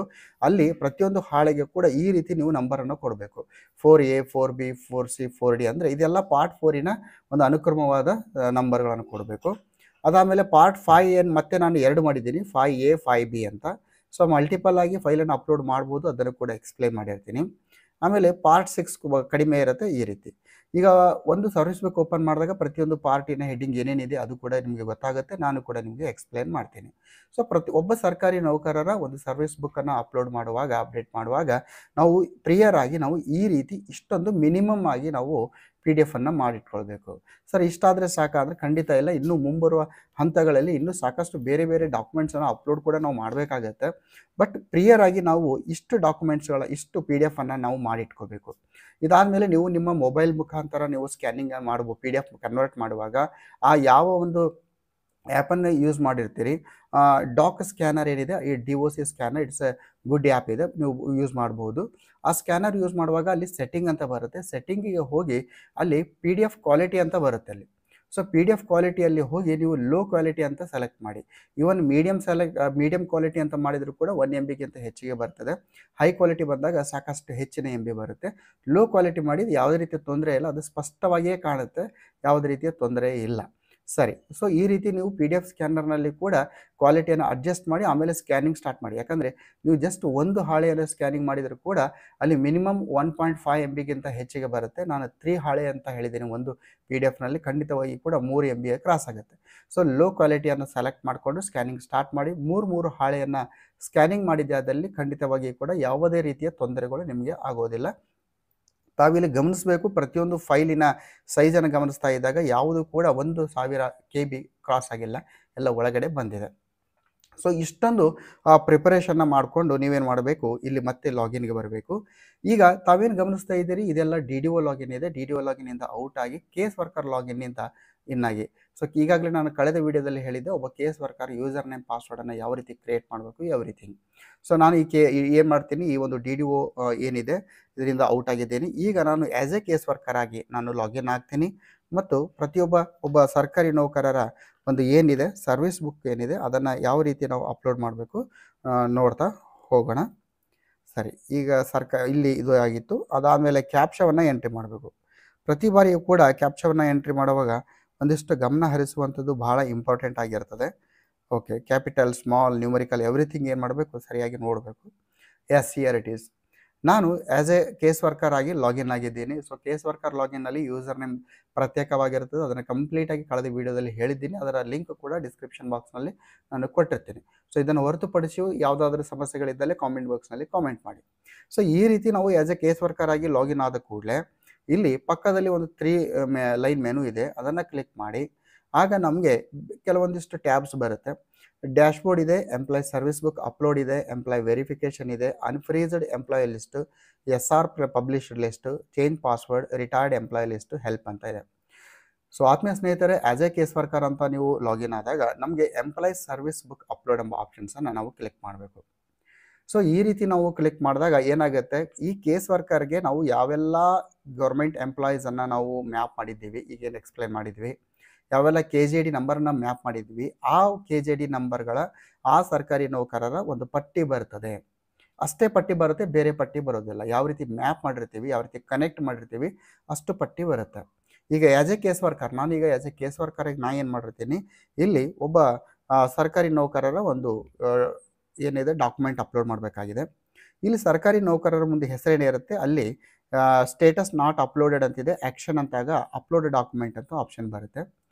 ಅಲ್ಲಿ ಪ್ರತಿಯೊಂದು ಹಾಳೆಗೆ ಕೂಡ ಈ ರೀತಿ ನೀವು ನಂಬರನ್ನು ಕೊಡಬೇಕು. 4A, 4B, 4C, 4D ಅಂದರೆ ಇದೆಲ್ಲ ಪಾರ್ಟ್ 4ನ ಒಂದು ಅನುಕ್ರಮವಾದ ನಂಬರ್ಗಳನ್ನು ಕೊಡಬೇಕು. ಅದಾದಮೇಲೆ ಪಾರ್ಟ್ 5 ಏನು ಮತ್ತೆ ನಾನು 2 ಮಾಡಿದ್ದೀನಿ, 5A, 5B ಅಂತ. ಸೊ ಮಲ್ಟಿಪಲ್ ಆಗಿ ಫೈಲನ್ನು ಅಪ್ಲೋಡ್ ಮಾಡ್ಬೋದು, ಅದನ್ನು ಕೂಡ ಎಕ್ಸ್ಪ್ಲೇನ್ ಮಾಡಿರ್ತೀನಿ. ಆಮೇಲೆ ಪಾರ್ಟ್ 6 ಕಡಿಮೆ ಇರುತ್ತೆ ಈ ರೀತಿ. ಈಗ ಒಂದು ಸರ್ವಿಸ್ ಬುಕ್ ಓಪನ್ ಮಾಡಿದಾಗ ಪ್ರತಿಯೊಂದು ಪಾರ್ಟಿನ ಹೆಡ್ಡಿಂಗ್ ಏನೇನಿದೆ ಅದು ಕೂಡ ನಿಮಗೆ ಗೊತ್ತಾಗುತ್ತೆ, ನಾನು ಕೂಡ ನಿಮಗೆ ಎಕ್ಸ್ಪ್ಲೇನ್ ಮಾಡ್ತೀನಿ. ಸೊ ಒಬ್ಬ ಸರ್ಕಾರಿ ನೌಕರರ ಒಂದು ಸರ್ವಿಸ್ ಬುಕ್ಕನ್ನು ಅಪ್ಲೋಡ್ ಮಾಡುವಾಗ, ಅಪ್ಡೇಟ್ ಮಾಡುವಾಗ ನಾವು ಪ್ರಿಯರ್ ಆಗಿ ನಾವು ಈ ರೀತಿ ಇಷ್ಟೊಂದು ಮಿನಿಮಮ್ ಆಗಿ ನಾವು PDF ಮಾಡಿಟ್ಕೊಳ್ಬೇಕು. ಸರ್ ಇಷ್ಟಾದರೆ ಸಾಕಾ ಅಂದರೆ ಖಂಡಿತ ಇಲ್ಲ. ಇನ್ನೂ ಮುಂಬರುವ ಹಂತಗಳಲ್ಲಿ ಇನ್ನೂ ಸಾಕಷ್ಟು ಬೇರೆ ಡಾಕ್ಯುಮೆಂಟ್ಸನ್ನು ಅಪ್ಲೋಡ್ ಕೂಡ ನಾವು ಮಾಡಬೇಕಾಗತ್ತೆ. ಬಟ್ ಪ್ರಿಯರ್ ಆಗಿ ನಾವು ಇಷ್ಟು PDF ನಾವು ಮಾಡಿಟ್ಕೋಬೇಕು. ಇದಾದಮೇಲೆ ನೀವು ನಿಮ್ಮ ಮೊಬೈಲ್ ಮುಖಾಂತರ ನೀವು ಸ್ಕ್ಯಾನಿಂಗ್ ಮಾಡ್ಬೋದು. PDF ಕನ್ವರ್ಟ್ ಮಾಡುವಾಗ ಆ ಯಾವ ಒಂದು ಆ್ಯಪನ್ನು ಯೂಸ್ ಮಾಡಿರ್ತೀರಿ, ಡಾಕ್ ಸ್ಕ್ಯಾನರ್ ಏನಿದೆ, ಈ DOC scanner it's A good app ಇದೆ, ನೀವು ಯೂಸ್ ಮಾಡ್ಬೋದು. ಆ ಸ್ಕ್ಯಾನರ್ ಯೂಸ್ ಮಾಡುವಾಗ ಅಲ್ಲಿ ಸೆಟ್ಟಿಂಗ್ ಅಂತ ಬರುತ್ತೆ, ಸೆಟ್ಟಿಂಗಿಗೆ ಹೋಗಿ ಅಲ್ಲಿ PDF ಕ್ವಾಲಿಟಿ ಅಂತ ಬರುತ್ತೆ ಅಲ್ಲಿ. ಸೊ PDF ಕ್ವಾಲಿಟಿಯಲ್ಲಿ ಹೋಗಿ ನೀವು ಲೋ ಕ್ವಾಲಿಟಿ ಅಂತ ಸೆಲೆಕ್ಟ್ ಮಾಡಿ. ಇವನ್ ಮೀಡಿಯಮ್ ಕ್ವಾಲಿಟಿ ಅಂತ ಮಾಡಿದರೂ ಕೂಡ 1 MBಗಿಂತ ಹೆಚ್ಚಿಗೆ ಬರ್ತದೆ. ಹೈ ಕ್ವಾಲಿಟಿ ಬಂದಾಗ ಸಾಕಷ್ಟು ಹೆಚ್ಚಿನ MB ಬರುತ್ತೆ. ಲೋ ಕ್ವಾಲಿಟಿ ಮಾಡಿದ ಯಾವುದೇ ರೀತಿಯ ತೊಂದರೆ ಇಲ್ಲ, ಅದು ಸ್ಪಷ್ಟವಾಗಿಯೇ ಕಾಣುತ್ತೆ, ಯಾವುದೇ ರೀತಿಯ ತೊಂದರೆ ಇಲ್ಲ. ಸರಿ. ಸೊ ಈ ರೀತಿ ನೀವು PDF ಸ್ಕ್ಯಾನರ್‌ನಲ್ಲಿ ಕೂಡ ಕ್ವಾಲಿಟಿಯನ್ನು ಅಡ್ಜಸ್ಟ್ ಮಾಡಿ ಆಮೇಲೆ ಸ್ಕ್ಯಾನಿಂಗ್ ಸ್ಟಾರ್ಟ್ ಮಾಡಿ. ಯಾಕಂದರೆ ನೀವು ಜಸ್ಟ್ ಒಂದು ಹಾಳೆಯನ್ನು ಸ್ಕ್ಯಾನಿಂಗ್ ಮಾಡಿದರೂ ಕೂಡ ಅಲ್ಲಿ ಮಿನಿಮಮ್ 1.5 MBಗಿಂತ ಹೆಚ್ಚಿಗೆ ಬರುತ್ತೆ. ನಾನು 3 ಹಾಳೆ ಅಂತ ಹೇಳಿದ್ದೀನಿ ಒಂದು PDFನಲ್ಲಿ, ಖಂಡಿತವಾಗಿ ಕೂಡ 3 MB ಕ್ರಾಸ್ ಆಗುತ್ತೆ. ಸೊ ಲೋ ಕ್ವಾಲಿಟಿಯನ್ನು ಸೆಲೆಕ್ಟ್ ಮಾಡಿಕೊಂಡು ಸ್ಕ್ಯಾನಿಂಗ್ ಸ್ಟಾರ್ಟ್ ಮಾಡಿ 3 ಹಾಳೆಯನ್ನು ಸ್ಕ್ಯಾನಿಂಗ್ ಮಾಡಿದ್ದಾದಲ್ಲಿ ಖಂಡಿತವಾಗಿ ಕೂಡ ಯಾವುದೇ ರೀತಿಯ ತೊಂದರೆಗಳು ನಿಮಗೆ ಆಗೋದಿಲ್ಲ. ತಾವಿಲ್ಲಿ ಗಮನಿಸಬೇಕು, ಪ್ರತಿಯೊಂದು ಫೈಲಿನ ಸೈಜನ್ನು ಗಮನಿಸ್ತಾ ಇದ್ದಾಗ ಯಾವುದು ಕೂಡ 1000 KB ಕ್ರಾಸ್ ಆಗಿಲ್ಲ, ಎಲ್ಲ ಒಳಗಡೆ ಬಂದಿದೆ. ಸೊ ಇಷ್ಟೊಂದು ಪ್ರಿಪರೇಷನ್ನ ಮಾಡಿಕೊಂಡು ನೀವೇನು ಮಾಡಬೇಕು, ಇಲ್ಲಿ ಮತ್ತೆ ಲಾಗಿನ್ಗೆ ಬರಬೇಕು. ಈಗ ತಾವೇನು ಗಮನಿಸ್ತಾ ಇದ್ದೀರಿ, ಇದೆಲ್ಲ DDO ಲಾಗಿನ್ ಇದೆ. DDO ಲಾಗಿನ್ನಿಂದ ಔಟ್ ಆಗಿ ಕೇಸ್ ವರ್ಕರ್ ಲಾಗಿನ್ನಿಂದ ಇನ್ನಾಗಿ. ಸೊ ಈಗಾಗಲೇ ನಾನು ಕಳೆದ ವಿಡಿಯೋದಲ್ಲಿ ಹೇಳಿದ್ದೆ, ಒಬ್ಬ ಕೇಸ್ ವರ್ಕರ್ ಯೂಸರ್ ನೇಮ್ ಪಾಸ್ವರ್ಡನ್ನು ಯಾವ ರೀತಿ ಕ್ರಿಯೇಟ್ ಮಾಡಬೇಕು, ಎವ್ರಿಥಿಂಗ್. ಸೊ ನಾನು ಏನು ಮಾಡ್ತೀನಿ, ಈ ಒಂದು DDO ಏನಿದೆ ಇದರಿಂದ ಔಟ್ ಆಗಿದ್ದೇನೆ. ಈಗ ನಾನು ಆ್ಯಸ್ ಎ ಕೇಸ್ ವರ್ಕರ್ ಆಗಿ ನಾನು ಲಾಗಿನ್ ಆಗ್ತೀನಿ ಮತ್ತು ಒಬ್ಬ ಸರ್ಕಾರಿ ನೌಕರರ ಒಂದು ಏನಿದೆ ಸರ್ವಿಸ್ ಬುಕ್ ಏನಿದೆ ಅದನ್ನು ಯಾವ ರೀತಿ ನಾವು ಅಪ್ಲೋಡ್ ಮಾಡಬೇಕು ನೋಡ್ತಾ ಹೋಗೋಣ. ಸರಿ, ಈಗ ಇಲ್ಲಿ ಇದು ಆಗಿತ್ತು. ಅದಾದಮೇಲೆ ಕ್ಯಾಪ್ಚಾವನ್ನು ಎಂಟ್ರಿ ಮಾಡಬೇಕು. ಪ್ರತಿ ಬಾರಿಯೂ ಕೂಡ ಕ್ಯಾಪ್ಚಾವನ್ನು ಎಂಟ್ರಿ ಮಾಡುವಾಗ ಒಂದಿಷ್ಟು ಗಮನ ಹರಿಸುವಂಥದ್ದು ಬಹಳ ಇಂಪಾರ್ಟೆಂಟ್ ಆಗಿರ್ತದೆ. Okay, capital, small, numerical everything ಏನು ಮಾಡಬೇಕು, ಸರಿಯಾಗಿ ನೋಡಬೇಕು. Yes, here it is. ನಾನು ಆ್ಯಸ್ ಎ ಕೇಸ್ ವರ್ಕರ್ ಆಗಿ ಲಾಗಿನ್ ಆಗಿದ್ದೀನಿ. ಸೊ ಕೇಸ್ ವರ್ಕರ್ ಲಾಗಿನ್ನಲ್ಲಿ ಯೂಸರ್ ನೇಮ್ ಪ್ರತ್ಯೇಕವಾಗಿರ್ತದೆ. ಅದನ್ನು ಕಂಪ್ಲೀಟಾಗಿ ಕಳೆದ ವೀಡಿಯೋದಲ್ಲಿ ಹೇಳಿದ್ದೀನಿ. ಅದರ ಲಿಂಕ್ ಕೂಡ ಡಿಸ್ಕ್ರಿಪ್ಷನ್ ಬಾಕ್ಸ್ನಲ್ಲಿ ನಾನು ಕೊಟ್ಟಿರ್ತೀನಿ. ಸೊ ಇದನ್ನು ಹೊರತುಪಡಿಸಿ ಯಾವುದಾದ್ರೂ ಸಮಸ್ಯೆಗಳಿದ್ದಲ್ಲಿ ಕಾಮೆಂಟ್ ಬಾಕ್ಸ್ನಲ್ಲಿ ಕಾಮೆಂಟ್ ಮಾಡಿ. ಸೊ ಈ ರೀತಿ ನಾವು ಆ್ಯಸ್ ಎ ಕೇಸ್ ವರ್ಕರ್ ಆಗಿ ಲಾಗಿನ್ ಆದ ಕೂಡಲೇ ಇಲ್ಲಿ ಪಕ್ಕದಲ್ಲಿ ಒಂದು 3 ಲೈನ್ ಮೆನು ಇದೆ, ಅದನ್ನು ಕ್ಲಿಕ್ ಮಾಡಿ. ಆಗ ನಮಗೆ ಕೆಲವೊಂದಿಷ್ಟು ಟ್ಯಾಬ್ಸ್ ಬರುತ್ತೆ. ಡ್ಯಾಶ್ಬೋರ್ಡ್ ಇದೆ, ಎಂಪ್ಲಾಯ್ ಸರ್ವಿಸ್ ಬುಕ್ ಅಪ್ಲೋಡ್ ಇದೆ, ಎಂಪ್ಲಾಯ್ ವೆರಿಫಿಕೇಷನ್ ಇದೆ, unfreezed employee list, SR published list, change password, retired employee list, help ಅಂತ ಇದೆ. ಸೊ ಆತ್ಮೀಯ ಸ್ನೇಹಿತರೆ, ಆ್ಯಸ್ ಎ ಕೇಸ್ ವರ್ಕರ್ ಅಂತ ನೀವು ಲಾಗಿನ್ ಆದಾಗ ನಮಗೆ ಎಂಪ್ಲಾಯ್ ಸರ್ವಿಸ್ ಬುಕ್ ಅಪ್ಲೋಡ್ ಎಂಬ ಆಪ್ಷನ್ಸನ್ನು ನಾವು ಕ್ಲಿಕ್ ಮಾಡಬೇಕು. ಸೊ ಈ ರೀತಿ ನಾವು ಕ್ಲಿಕ್ ಮಾಡಿದಾಗ ಏನಾಗುತ್ತೆ, ಈ ಕೇಸ್ ವರ್ಕರ್ಗೆ ನಾವು ಯಾವೆಲ್ಲ ಗೌರ್ಮೆಂಟ್ ಎಂಪ್ಲಾಯೀಸನ್ನು ನಾವು ಮ್ಯಾಪ್ ಮಾಡಿದ್ದೀವಿ, ಈಗೇನು ಎಕ್ಸ್ಪ್ಲೈನ್ ಮಾಡಿದ್ವಿ, ಯಾವೆಲ್ಲ KJD ನಂಬರನ್ನು ಮ್ಯಾಪ್ ಮಾಡಿದ್ವಿ, ಆ KJD ನಂಬರ್ಗಳ ಆ ಸರ್ಕಾರಿ ನೌಕರರ ಒಂದು ಪಟ್ಟಿ ಬರ್ತದೆ. ಅಷ್ಟೇ ಪಟ್ಟಿ ಬರುತ್ತೆ, ಬೇರೆ ಪಟ್ಟಿ ಬರೋದಿಲ್ಲ. ಯಾವ ರೀತಿ ಮ್ಯಾಪ್ ಮಾಡಿರ್ತೀವಿ, ಯಾವ ರೀತಿ ಕನೆಕ್ಟ್ ಮಾಡಿರ್ತೀವಿ ಅಷ್ಟು ಪಟ್ಟಿ ಬರುತ್ತೆ. ಈಗ ಆ್ಯಸ್ ಎ ಕೇಸ್ ವರ್ಕರ್, ನಾನೀಗ ಆ್ಯಸ್ ಎ ಕೇಸ್ ವರ್ಕರಿಗೆ ನಾನು ಏನು ಮಾಡಿರ್ತೀನಿ, ಇಲ್ಲಿ ಒಬ್ಬ ಸರ್ಕಾರಿ ನೌಕರರ ಒಂದು ಏನಿದೆ ಡಾಕ್ಯುಮೆಂಟ್ ಅಪ್ಲೋಡ್ ಮಾಡಬೇಕಾಗಿದೆ. ಇಲ್ಲಿ ಸರ್ಕಾರಿ ನೌಕರರ ಮುಂದೆ ಹೆಸರೇನಿರುತ್ತೆ, ಅಲ್ಲಿ ಸ್ಟೇಟಸ್ ನಾಟ್ ಅಪ್ಲೋಡೆಡ್ ಅಂತಿದೆ. ಆ್ಯಕ್ಷನ್ ಅಂತಾಗ ಅಪ್ಲೋಡ್ ಡಾಕ್ಯುಮೆಂಟ್ ಅಂತ ಆಪ್ಷನ್ ಬರುತ್ತೆ.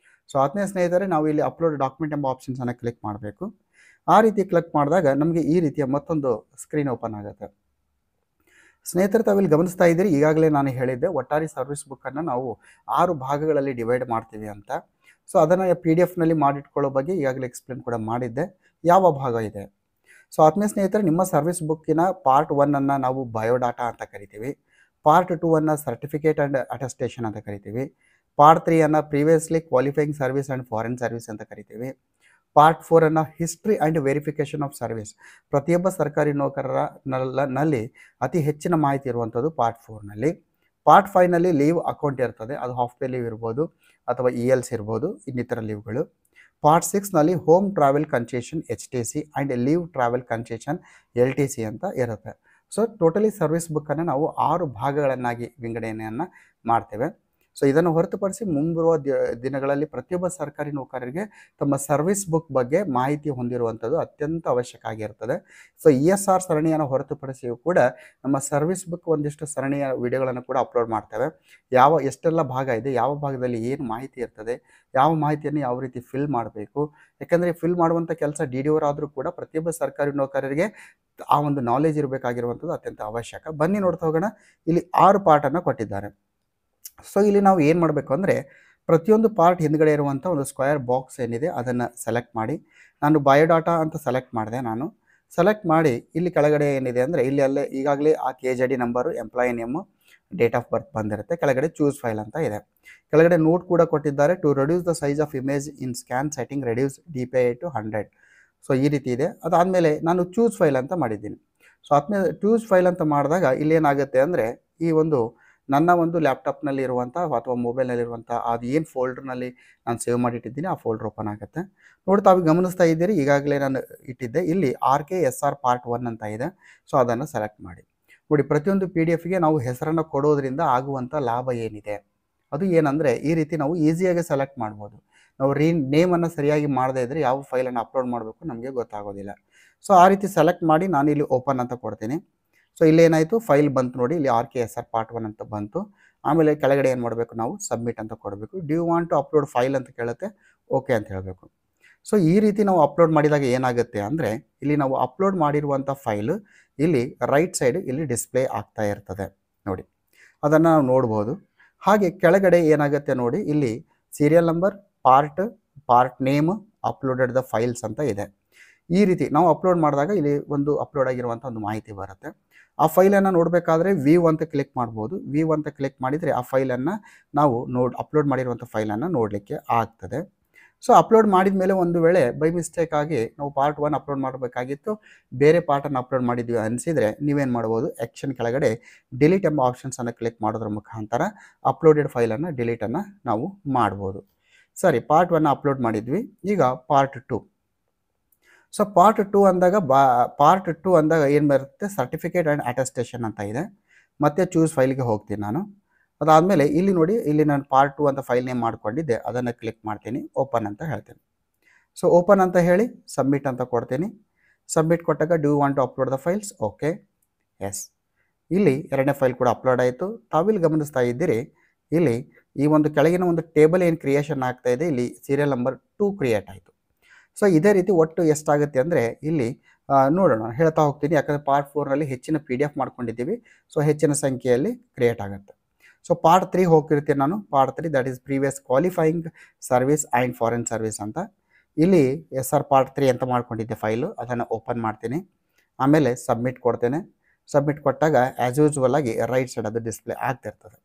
ಸೊ ಆತ್ಮೀಯ ಸ್ನೇಹಿತರೆ, ನಾವು ಇಲ್ಲಿ ಅಪ್ಲೋಡ್ ಡಾಕ್ಯುಮೆಂಟ್ ಎಂಬ ಆಪ್ಷನ್ಸನ್ನು ಕ್ಲಿಕ್ ಮಾಡಬೇಕು. ಆ ರೀತಿ ಕ್ಲಿಕ್ ಮಾಡಿದಾಗ ನಮಗೆ ಈ ರೀತಿಯ ಮತ್ತೊಂದು ಸ್ಕ್ರೀನ್ ಓಪನ್ ಆಗುತ್ತೆ. ಸ್ನೇಹಿತರೆ, ತಾವಿಲ್ಲಿ ಗಮನಿಸ್ತಾ ಇದ್ದೀರಿ, ಈಗಾಗಲೇ ನಾನು ಹೇಳಿದ್ದೆ ಒಟ್ಟಾರೆ ಸರ್ವಿಸ್ ಬುಕ್ಕನ್ನು ನಾವು 6 ಭಾಗಗಳಲ್ಲಿ ಡಿವೈಡ್ ಮಾಡ್ತೀವಿ ಅಂತ. ಸೊ ಅದನ್ನು PDF ಮಾಡಿಟ್ಕೊಳ್ಳೋ ಬಗ್ಗೆ ಈಗಾಗಲೇ ಎಕ್ಸ್ಪ್ಲೇನ್ ಕೂಡ ಮಾಡಿದ್ದೆ, ಯಾವ ಭಾಗ ಇದೆ. ಸೊ ಆತ್ಮೀಯ ಸ್ನೇಹಿತರೆ, ನಿಮ್ಮ ಸರ್ವಿಸ್ ಬುಕ್ಕಿನ ಪಾರ್ಟ್ 1 ನಾವು ಬಯೋಡಾಟಾ ಅಂತ ಕರಿತೀವಿ, ಪಾರ್ಟ್ 2 ಸರ್ಟಿಫಿಕೇಟ್ ಆ್ಯಂಡ್ ಅಟೆಸ್ಟೇಷನ್ ಅಂತ ಕರಿತೀವಿ, part 3 previously qualifying service and foreign service ಅಂತ ಕರಿತೀವಿ, part 4 history and verification of service, ಪ್ರತಿಯೊಬ್ಬ ಸರ್ಕಾರಿ ನೌಕರರ ನಲ್ಲಿ ಅತಿ ಹೆಚ್ಚಿನ ಮಾಹಿತಿ ಇರುವಂಥದ್ದು ಪಾರ್ಟ್ 4ನಲ್ಲಿ. ಪಾರ್ಟ್ 5ನಲ್ಲಿ ಲೀವ್ ಅಕೌಂಟ್ ಇರ್ತದೆ, ಅದು ಹಾಫ್ ಪೇ ಲೀವ್ ಇರ್ಬೋದು ಅಥವಾ ELs ಇರ್ಬೋದು, ಇನ್ನಿತರ ಲೀವ್ಗಳು. ಪಾರ್ಟ್ 6ನಲ್ಲಿ home travel concession HTC and leave travel concession LTC ಅಂತ ಇರುತ್ತೆ. ಸೊ ಟೋಟಲಿ ಸರ್ವಿಸ್ ಬುಕ್ಕನ್ನು ನಾವು 6 ಭಾಗಗಳನ್ನಾಗಿ ವಿಂಗಡಣೆಯನ್ನು ಮಾಡ್ತೇವೆ. ಸೊ ಇದನ್ನು ಹೊರತುಪಡಿಸಿ ಮುಂಬರುವ ದಿನಗಳಲ್ಲಿ ಪ್ರತಿಯೊಬ್ಬ ಸರ್ಕಾರಿ ನೌಕರರಿಗೆ ತಮ್ಮ ಸರ್ವಿಸ್ ಬುಕ್ ಬಗ್ಗೆ ಮಾಹಿತಿ ಹೊಂದಿರುವಂಥದ್ದು ಅತ್ಯಂತ ಅವಶ್ಯಕ ಆಗಿರ್ತದೆ. ಸೊ ESR ಸರಣಿಯನ್ನು ಹೊರತುಪಡಿಸಿಯೂ ಕೂಡ ನಮ್ಮ ಸರ್ವಿಸ್ ಬುಕ್ ಒಂದಿಷ್ಟು ಸರಣಿಯ ವಿಡಿಯೋಗಳನ್ನು ಕೂಡ ಅಪ್ಲೋಡ್ ಮಾಡ್ತೇವೆ. ಎಷ್ಟೆಲ್ಲ ಭಾಗ ಇದೆ, ಯಾವ ಭಾಗದಲ್ಲಿ ಏನು ಮಾಹಿತಿ ಇರ್ತದೆ, ಯಾವ ಮಾಹಿತಿಯನ್ನು ಯಾವ ರೀತಿ ಫಿಲ್ ಮಾಡಬೇಕು. ಯಾಕಂದರೆ ಫಿಲ್ ಮಾಡುವಂಥ ಕೆಲಸ DDO ಆದರೂ ಕೂಡ ಪ್ರತಿಯೊಬ್ಬ ಸರ್ಕಾರಿ ನೌಕರರಿಗೆ ಆ ಒಂದು ನಾಲೆಜ್ ಇರಬೇಕಾಗಿರುವಂಥದ್ದು ಅತ್ಯಂತ ಅವಶ್ಯಕ. ಬನ್ನಿ ನೋಡ್ತಾ ಹೋಗೋಣ. ಇಲ್ಲಿ 6 ಪಾರ್ಟನ್ನು ಕೊಟ್ಟಿದ್ದಾರೆ. ಸೊ ಇಲ್ಲಿ ನಾವು ಏನು ಮಾಡಬೇಕು ಅಂದರೆ, ಪ್ರತಿಯೊಂದು ಪಾರ್ಟ್ ಹಿಂದ್ಗಡೆ ಇರುವಂಥ ಒಂದು ಸ್ಕ್ವೇರ್ ಬಾಕ್ಸ್ ಏನಿದೆ ಅದನ್ನು ಸೆಲೆಕ್ಟ್ ಮಾಡಿ. ನಾನು ಬಯೋಡಾಟಾ ಅಂತ ಸೆಲೆಕ್ಟ್ ಮಾಡಿದೆ. ನಾನು ಸೆಲೆಕ್ಟ್ ಮಾಡಿ ಇಲ್ಲಿ ಕೆಳಗಡೆ ಏನಿದೆ ಅಂದರೆ, ಇಲ್ಲಿ ಅಲ್ಲೇ ಈಗಾಗಲೇ ಆ KJD number, employee name, date of birth ಬಂದಿರುತ್ತೆ. ಕೆಳಗಡೆ ಚೂಸ್ ಫೈಲ್ ಅಂತ ಇದೆ. ಕೆಳಗಡೆ ನೋಟ್ ಕೂಡ ಕೊಟ್ಟಿದ್ದಾರೆ, to reduce the size of image in scan setting reduce DPI to 100. So ಈ ರೀತಿ ಇದೆ. ಅದಾದಮೇಲೆ ನಾನು ಚೂಸ್ ಫೈಲ್ ಅಂತ ಮಾಡಿದ್ದೀನಿ. ಸೊ ಆದ್ಮೇಲೆ ಚೂಸ್ ಫೈಲ್ ಅಂತ ಮಾಡಿದಾಗ ಇಲ್ಲೇನಾಗುತ್ತೆ ಅಂದರೆ, ಈ ಒಂದು ನನ್ನ ಒಂದು ಲ್ಯಾಪ್ಟಾಪ್ನಲ್ಲಿ ಇರುವಂಥ ಅಥವಾ ಮೊಬೈಲ್ನಲ್ಲಿರುವಂಥ ಅದು ಏನು ಫೋಲ್ಡ್ರ್ನಲ್ಲಿ ನಾನು ಸೇವ್ ಮಾಡಿಟ್ಟಿದ್ದೀನಿ ಆ ಫೋಲ್ಡ್ರ್ ಓಪನ್ ಆಗುತ್ತೆ. ನೋಡಿ, ತಾವು ಗಮನಿಸ್ತಾ ಇದ್ದೀರಿ, ಈಗಾಗಲೇ ನಾನು ಇಟ್ಟಿದ್ದೆ. ಇಲ್ಲಿ RKSR ಪಾರ್ಟ್ 1 ಅಂತ ಇದೆ. ಸೊ ಅದನ್ನು ಸೆಲೆಕ್ಟ್ ಮಾಡಿ. ನೋಡಿ, ಪ್ರತಿಯೊಂದು PDFಗೆ ನಾವು ಹೆಸರನ್ನು ಕೊಡೋದ್ರಿಂದ ಆಗುವಂಥ ಲಾಭ ಏನಿದೆ ಅದು ಏನಂದರೆ, ಈ ರೀತಿ ನಾವು ಈಸಿಯಾಗಿ ಸೆಲೆಕ್ಟ್ ಮಾಡ್ಬೋದು. ನಾವು ನೇಮನ್ನು ಸರಿಯಾಗಿ ಮಾಡದೇ ಇದ್ದರೆ ಯಾವ ಫೈಲನ್ನು ಅಪ್ಲೋಡ್ ಮಾಡಬೇಕು ನಮಗೆ ಗೊತ್ತಾಗೋದಿಲ್ಲ. ಸೊ ಆ ರೀತಿ ಸೆಲೆಕ್ಟ್ ಮಾಡಿ ನಾನು ಇಲ್ಲಿ ಓಪನ್ ಅಂತ ಕೊಡ್ತೀನಿ. ಸೊ ಇಲ್ಲೇನಾಯಿತು, ಫೈಲ್ ಬಂತು ನೋಡಿ, ಇಲ್ಲಿ RKSR ಪಾರ್ಟ್ 1 ಅಂತ ಬಂತು. ಆಮೇಲೆ ಕೆಳಗಡೆ ಏನು ಮಾಡಬೇಕು, ನಾವು ಸಬ್ಮಿಟ್ ಅಂತ ಕೊಡಬೇಕು. Do you want to upload file ಅಂತ ಕೇಳುತ್ತೆ, ಓಕೆ ಅಂತ ಹೇಳಬೇಕು. ಸೊ ಈ ರೀತಿ ನಾವು ಅಪ್ಲೋಡ್ ಮಾಡಿದಾಗ ಏನಾಗುತ್ತೆ ಅಂದರೆ, ಇಲ್ಲಿ ನಾವು ಅಪ್ಲೋಡ್ ಮಾಡಿರುವಂಥ ಫೈಲು ಇಲ್ಲಿ ರೈಟ್ ಸೈಡ್ ಇಲ್ಲಿ ಡಿಸ್ಪ್ಲೇ ಆಗ್ತಾ ಇರ್ತದೆ ನೋಡಿ, ಅದನ್ನು ನಾವು ನೋಡ್ಬೋದು. ಹಾಗೆ ಕೆಳಗಡೆ ಏನಾಗುತ್ತೆ ನೋಡಿ, ಇಲ್ಲಿ serial number, part name, uploaded the files ಅಂತ ಇದೆ. ಈ ರೀತಿ ನಾವು ಅಪ್ಲೋಡ್ ಮಾಡಿದಾಗ ಇಲ್ಲಿ ಒಂದು ಅಪ್ಲೋಡ್ ಆಗಿರುವಂಥ ಒಂದು ಮಾಹಿತಿ ಬರುತ್ತೆ. ಆ ಫೈಲನ್ನು ನೋಡಬೇಕಾದ್ರೆ ವ್ಯೂ ಅಂತ ಕ್ಲಿಕ್ ಮಾಡ್ಬೋದು. ವ್ಯೂ ಅಂತ ಕ್ಲಿಕ್ ಮಾಡಿದರೆ ಆ ಫೈಲನ್ನು ನಾವು ಅಪ್ಲೋಡ್ ಮಾಡಿರುವಂಥ ಫೈಲನ್ನು ನೋಡಲಿಕ್ಕೆ ಆಗ್ತದೆ. ಸೊ ಅಪ್ಲೋಡ್ ಮಾಡಿದ ಮೇಲೆ ಒಂದು ವೇಳೆ ಬೈ ಮಿಸ್ಟೇಕ್ ಆಗಿ ನಾವು ಪಾರ್ಟ್ 1 ಅಪ್ಲೋಡ್ ಮಾಡಬೇಕಾಗಿತ್ತು, ಬೇರೆ ಪಾರ್ಟನ್ನು ಅಪ್ಲೋಡ್ ಮಾಡಿದ್ವಿ ಅನಿಸಿದರೆ ನೀವೇನು ಮಾಡ್ಬೋದು, ಆ್ಯಕ್ಷನ್ ಕೆಳಗಡೆ ಡಿಲೀಟ್ ಎಂಬ ಆಪ್ಷನ್ಸನ್ನು ಕ್ಲಿಕ್ ಮಾಡೋದ್ರ ಮುಖಾಂತರ ಅಪ್ಲೋಡೆಡ್ ಫೈಲನ್ನು ಡಿಲೀಟನ್ನು ನಾವು ಮಾಡ್ಬೋದು. ಸರಿ, ಪಾರ್ಟ್ 1 ಅಪ್ಲೋಡ್ ಮಾಡಿದ್ವಿ. ಈಗ ಪಾರ್ಟ್ 2. ಸೊ ಪಾರ್ಟ್ 2 ಅಂದಾಗ ಏನು ಬರುತ್ತೆ, ಸರ್ಟಿಫಿಕೇಟ್ ಆ್ಯಂಡ್ ಅಟೆಸ್ಟೇಷನ್ ಅಂತ ಇದೆ. ಮತ್ತೆ ಚೂಸ್ ಫೈಲ್ಗೆ ಹೋಗ್ತೀನಿ ನಾನು. ಅದಾದಮೇಲೆ ಇಲ್ಲಿ ನೋಡಿ, ಇಲ್ಲಿ ನಾನು ಪಾರ್ಟ್ 2 ಅಂತ ಫೈಲ್ ನೇಮ್ ಮಾಡ್ಕೊಂಡಿದ್ದೆ, ಅದನ್ನು ಕ್ಲಿಕ್ ಮಾಡ್ತೀನಿ, ಓಪನ್ ಅಂತ ಹೇಳ್ತೀನಿ. ಸೊ ಓಪನ್ ಅಂತ ಹೇಳಿ ಸಬ್ಮಿಟ್ ಅಂತ ಕೊಡ್ತೀನಿ. ಸಬ್ಮಿಟ್ ಕೊಟ್ಟಾಗ do you want to upload the files, okay, yes. ಇಲ್ಲಿ ಎರಡನೇ ಫೈಲ್ ಕೂಡ ಅಪ್ಲೋಡ್ ಆಯಿತು. ತಾವಿಲ್ಲಿ ಗಮನಿಸ್ತಾ ಇದ್ದೀರಿ, ಇಲ್ಲಿ ಈ ಒಂದು ಕೆಳಗಿನ ಒಂದು ಟೇಬಲ್ ಏನು ಕ್ರಿಯೇಷನ್ ಆಗ್ತಾ ಇದೆ, ಇಲ್ಲಿ ಸೀರಿಯಲ್ ನಂಬರ್ 2 ಕ್ರಿಯೇಟ್ ಆಯಿತು. ಸೊ ಇದೇ ರೀತಿ ಒಟ್ಟು ಎಷ್ಟಾಗುತ್ತೆ ಅಂದರೆ ಇಲ್ಲಿ ನೋಡೋಣ, ಹೇಳ್ತಾ ಹೋಗ್ತೀನಿ. ಯಾಕಂದರೆ ಪಾರ್ಟ್ 4ನಲ್ಲಿ ಹೆಚ್ಚಿನ PDF ಮಾಡ್ಕೊಂಡಿದ್ದೀವಿ. ಸೊ ಹೆಚ್ಚಿನ ಸಂಖ್ಯೆಯಲ್ಲಿ ಕ್ರಿಯೇಟ್ ಆಗುತ್ತೆ. ಸೊ ಪಾರ್ಟ್ 3 ಹೋಗ್ತಿರ್ತೀನಿ ನಾನು. Part 3 that is previous qualifying service and foreign service ಅಂತ. ಇಲ್ಲಿ SR ಪಾರ್ಟ್ 3 ಅಂತ ಮಾಡ್ಕೊಂಡಿದ್ದೆ ಫೈಲು, ಅದನ್ನು ಓಪನ್ ಮಾಡ್ತೀನಿ. ಆಮೇಲೆ ಸಬ್ಮಿಟ್ ಕೊಡ್ತೇನೆ. ಸಬ್ಮಿಟ್ ಕೊಟ್ಟಾಗ ಆ್ಯಸ್ ಯೂಸ್ವಲ್ ಆಗಿ ರೈಟ್ ಸೈಡ್ ಅದು ಡಿಸ್ಪ್ಲೇ ಆಗ್ತಿರ್ತದೆ.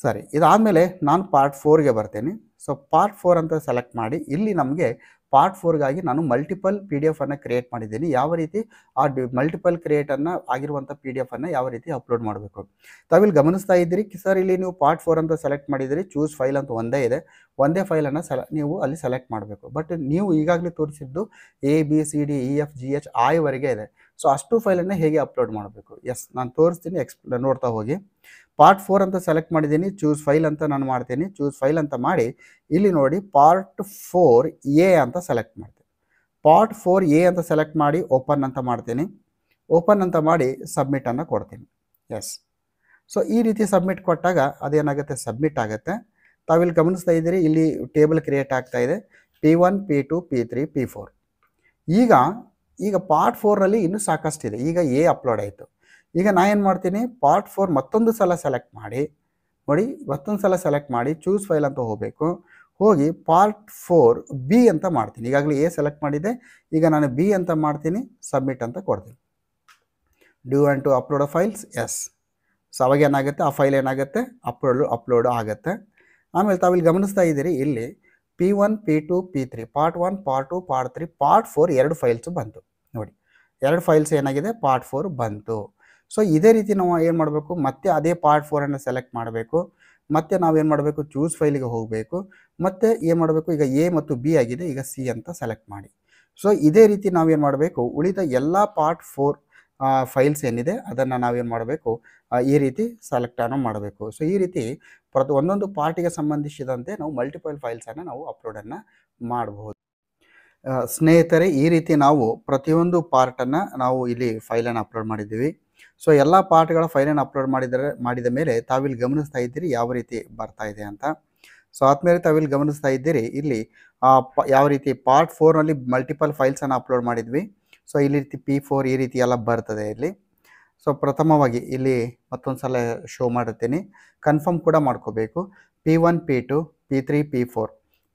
ಸರಿ, ಇದಾದಮೇಲೆ ನಾನು ಪಾರ್ಟ್ 4ಗೆ ಬರ್ತೇನೆ. ಸೊ ಪಾರ್ಟ್ 4 ಅಂತ ಸೆಲೆಕ್ಟ್ ಮಾಡಿ, ಇಲ್ಲಿ ನಮಗೆ ಪಾರ್ಟ್ 4ಗಾಗಿ ನಾನು ಮಲ್ಟಿಪಲ್ PDF ಅನ್ನು ಕ್ರಿಯೇಟ್ ಮಾಡಿದ್ದೀನಿ. ಯಾವ ರೀತಿ ಆ ಮಲ್ಟಿಪಲ್ ಆಗಿರುವಂಥ PDF ಅನ್ನು ಯಾವ ರೀತಿ ಅಪ್ಲೋಡ್ ಮಾಡಬೇಕು ತಾವಿಲ್ಲಿ ಗಮನಿಸ್ತಾ ಇದ್ದೀರಿ. ಸರ್ ಇಲ್ಲಿ ನೀವು ಪಾರ್ಟ್ 4 ಅಂತ ಸೆಲೆಕ್ಟ್ ಮಾಡಿದ್ದೀರಿ, ಚೂಸ್ ಫೈಲ್ ಅಂತ ಒಂದೇ ಇದೆ, ಒಂದೇ ಫೈಲನ್ನು ನೀವು ಅಲ್ಲಿ ಸೆಲೆಕ್ಟ್ ಮಾಡಬೇಕು. ಬಟ್ ನೀವು ಈಗಾಗಲೇ ತೋರಿಸಿದ್ದು ABCDEFGH ವರೆಗೆ ಇದೆ. ಸೊ ಅಷ್ಟು ಫೈಲನ್ನು ಹೇಗೆ ಅಪ್ಲೋಡ್ ಮಾಡಬೇಕು, ಎಸ್ ನಾನು ತೋರಿಸ್ತೀನಿ, ನೋಡ್ತಾ ಹೋಗಿ. ಪಾರ್ಟ್ 4 ಅಂತ ಸೆಲೆಕ್ಟ್ ಮಾಡಿದ್ದೀನಿ, ಚೂಸ್ ಫೈಲ್ ಅಂತ ನಾನು ಮಾಡ್ತೀನಿ. ಚೂಸ್ ಫೈಲ್ ಅಂತ ಮಾಡಿ ಇಲ್ಲಿ ನೋಡಿ ಪಾರ್ಟ್ 4A ಅಂತ ಸೆಲೆಕ್ಟ್ ಮಾಡ್ತೀನಿ. ಪಾರ್ಟ್ 4A ಅಂತ ಸೆಲೆಕ್ಟ್ ಮಾಡಿ ಓಪನ್ ಅಂತ ಮಾಡ್ತೀನಿ. ಓಪನ್ ಅಂತ ಮಾಡಿ ಸಬ್ಮಿಟನ್ನು ಕೊಡ್ತೀನಿ, ಎಸ್. ಸೊ ಈ ರೀತಿ ಸಬ್ಮಿಟ್ ಕೊಟ್ಟಾಗ ಅದೇನಾಗುತ್ತೆ, ಸಬ್ಮಿಟ್ ಆಗುತ್ತೆ. ತಾವಿಲ್ಲಿ ಗಮನಿಸ್ತಾ ಇದ್ದೀರಿ, ಇಲ್ಲಿ ಟೇಬಲ್ ಕ್ರಿಯೇಟ್ ಆಗ್ತಾ ಇದೆ, P1 P2 P3 P4. ಈಗ ಪಾರ್ಟ್ 4ರಲ್ಲಿ ಇನ್ನೂ ಸಾಕಷ್ಟಿದೆ. ಈಗ A ಅಪ್ಲೋಡ್ ಆಯಿತು. ಈಗ ನಾನು ಏನು ಮಾಡ್ತೀನಿ, ಪಾರ್ಟ್ 4 ಮತ್ತೊಂದು ಸಲ ಸೆಲೆಕ್ಟ್ ಮಾಡಿ ನೋಡಿ, ಮತ್ತೊಂದು ಸಲ ಸೆಲೆಕ್ಟ್ ಮಾಡಿ ಚೂಸ್ ಫೈಲ್ ಅಂತ ಹೋಗಬೇಕು. ಹೋಗಿ ಪಾರ್ಟ್ 4B ಅಂತ ಮಾಡ್ತೀನಿ. ಈಗಾಗಲೇ A ಸೆಲೆಕ್ಟ್ ಮಾಡಿದ್ದೆ, ಈಗ ನಾನು B ಅಂತ ಮಾಡ್ತೀನಿ, ಸಬ್ಮಿಟ್ ಅಂತ ಕೊಡ್ತೀನಿ. Do and to upload files, yes. So ಅವಾಗ ಏನಾಗುತ್ತೆ, ಆ ಫೈಲ್ ಏನಾಗುತ್ತೆ, ಅಪ್ಲೋಡ್ ಆಗುತ್ತೆ. ಆಮೇಲೆ ತಾವಿಲ್ಲಿ ಗಮನಿಸ್ತಾ ಇದ್ದೀರಿ, ಇಲ್ಲಿ P1 P2 P3 part 1 part 2 part 3 part 4 2 files ಬಂತು ನೋಡಿ. 2 ಫೈಲ್ಸ್ ಏನಾಗಿದೆ, ಪಾರ್ಟ್ 4 ಬಂತು. ಸೊ ಇದೇ ರೀತಿ ನಾವು ಏನು ಮಾಡಬೇಕು, ಮತ್ತೆ ಅದೇ ಪಾರ್ಟ್ 4ಅನ್ನು ಸೆಲೆಕ್ಟ್ ಮಾಡಬೇಕು. ಮತ್ತೆ ನಾವೇನು ಮಾಡಬೇಕು, ಚೂಸ್ ಫೈಲಿಗೆ ಹೋಗಬೇಕು. ಮತ್ತೆ ಏನು ಮಾಡಬೇಕು, ಈಗ A ಮತ್ತು B ಆಗಿದೆ, ಈಗ C ಅಂತ ಸೆಲೆಕ್ಟ್ ಮಾಡಿ. ಸೊ ಇದೇ ರೀತಿ ನಾವೇನು ಮಾಡಬೇಕು, ಉಳಿದ ಎಲ್ಲ ಪಾರ್ಟ್ 4 ಫೈಲ್ಸ್ ಏನಿದೆ ಅದನ್ನು ನಾವೇನು ಮಾಡಬೇಕು, ಈ ರೀತಿ ಸೆಲೆಕ್ಟನ್ನು ಮಾಡಬೇಕು. ಸೊ ಈ ರೀತಿ ಒಂದೊಂದು ಪಾರ್ಟಿಗೆ ಸಂಬಂಧಿಸಿದಂತೆ ನಾವು ಮಲ್ಟಿಪಲ್ ಫೈಲ್ಸನ್ನು ನಾವು ಅಪ್ಲೋಡನ್ನು ಮಾಡಬಹುದು. ಸ್ನೇಹಿತರೆ, ಈ ರೀತಿ ನಾವು ಪ್ರತಿಯೊಂದು ಪಾರ್ಟನ್ನು ನಾವು ಇಲ್ಲಿ ಫೈಲನ್ನು ಅಪ್ಲೋಡ್ ಮಾಡಿದ್ದೀವಿ. ಸೊ ಎಲ್ಲ ಪಾರ್ಟ್ಗಳ ಫೈಲನ್ನು ಅಪ್ಲೋಡ್ ಮಾಡಿದ ಮೇಲೆ ತಾವಿಲ್ಲಿ ಗಮನಿಸ್ತಾ ಇದ್ದೀರಿ ಯಾವ ರೀತಿ ಬರ್ತಾ ಇದೆ ಅಂತ. ಸೊ ಆದಮೇಲೆ ತಾವಿಲ್ಲಿ ಗಮನಿಸ್ತಾ ಇದ್ದೀರಿ, ಇಲ್ಲಿ ಯಾವ ರೀತಿ ಪಾರ್ಟ್ 4ನಲ್ಲಿ ಮಲ್ಟಿಪಲ್ ಫೈಲ್ಸನ್ನು ಅಪ್ಲೋಡ್ ಮಾಡಿದ್ವಿ. ಸೊ ಇಲ್ಲಿ ರೀತಿ P4 ಈ ರೀತಿ ಎಲ್ಲ ಬರ್ತದೆ ಇಲ್ಲಿ. ಸೊ ಪ್ರಥಮವಾಗಿ ಇಲ್ಲಿ ಮತ್ತೊಂದು ಸಲ ಶೋ ಮಾಡುತ್ತೀನಿ, ಕನ್ಫರ್ಮ್ ಕೂಡ ಮಾಡ್ಕೋಬೇಕು. P1 P2 P3 P4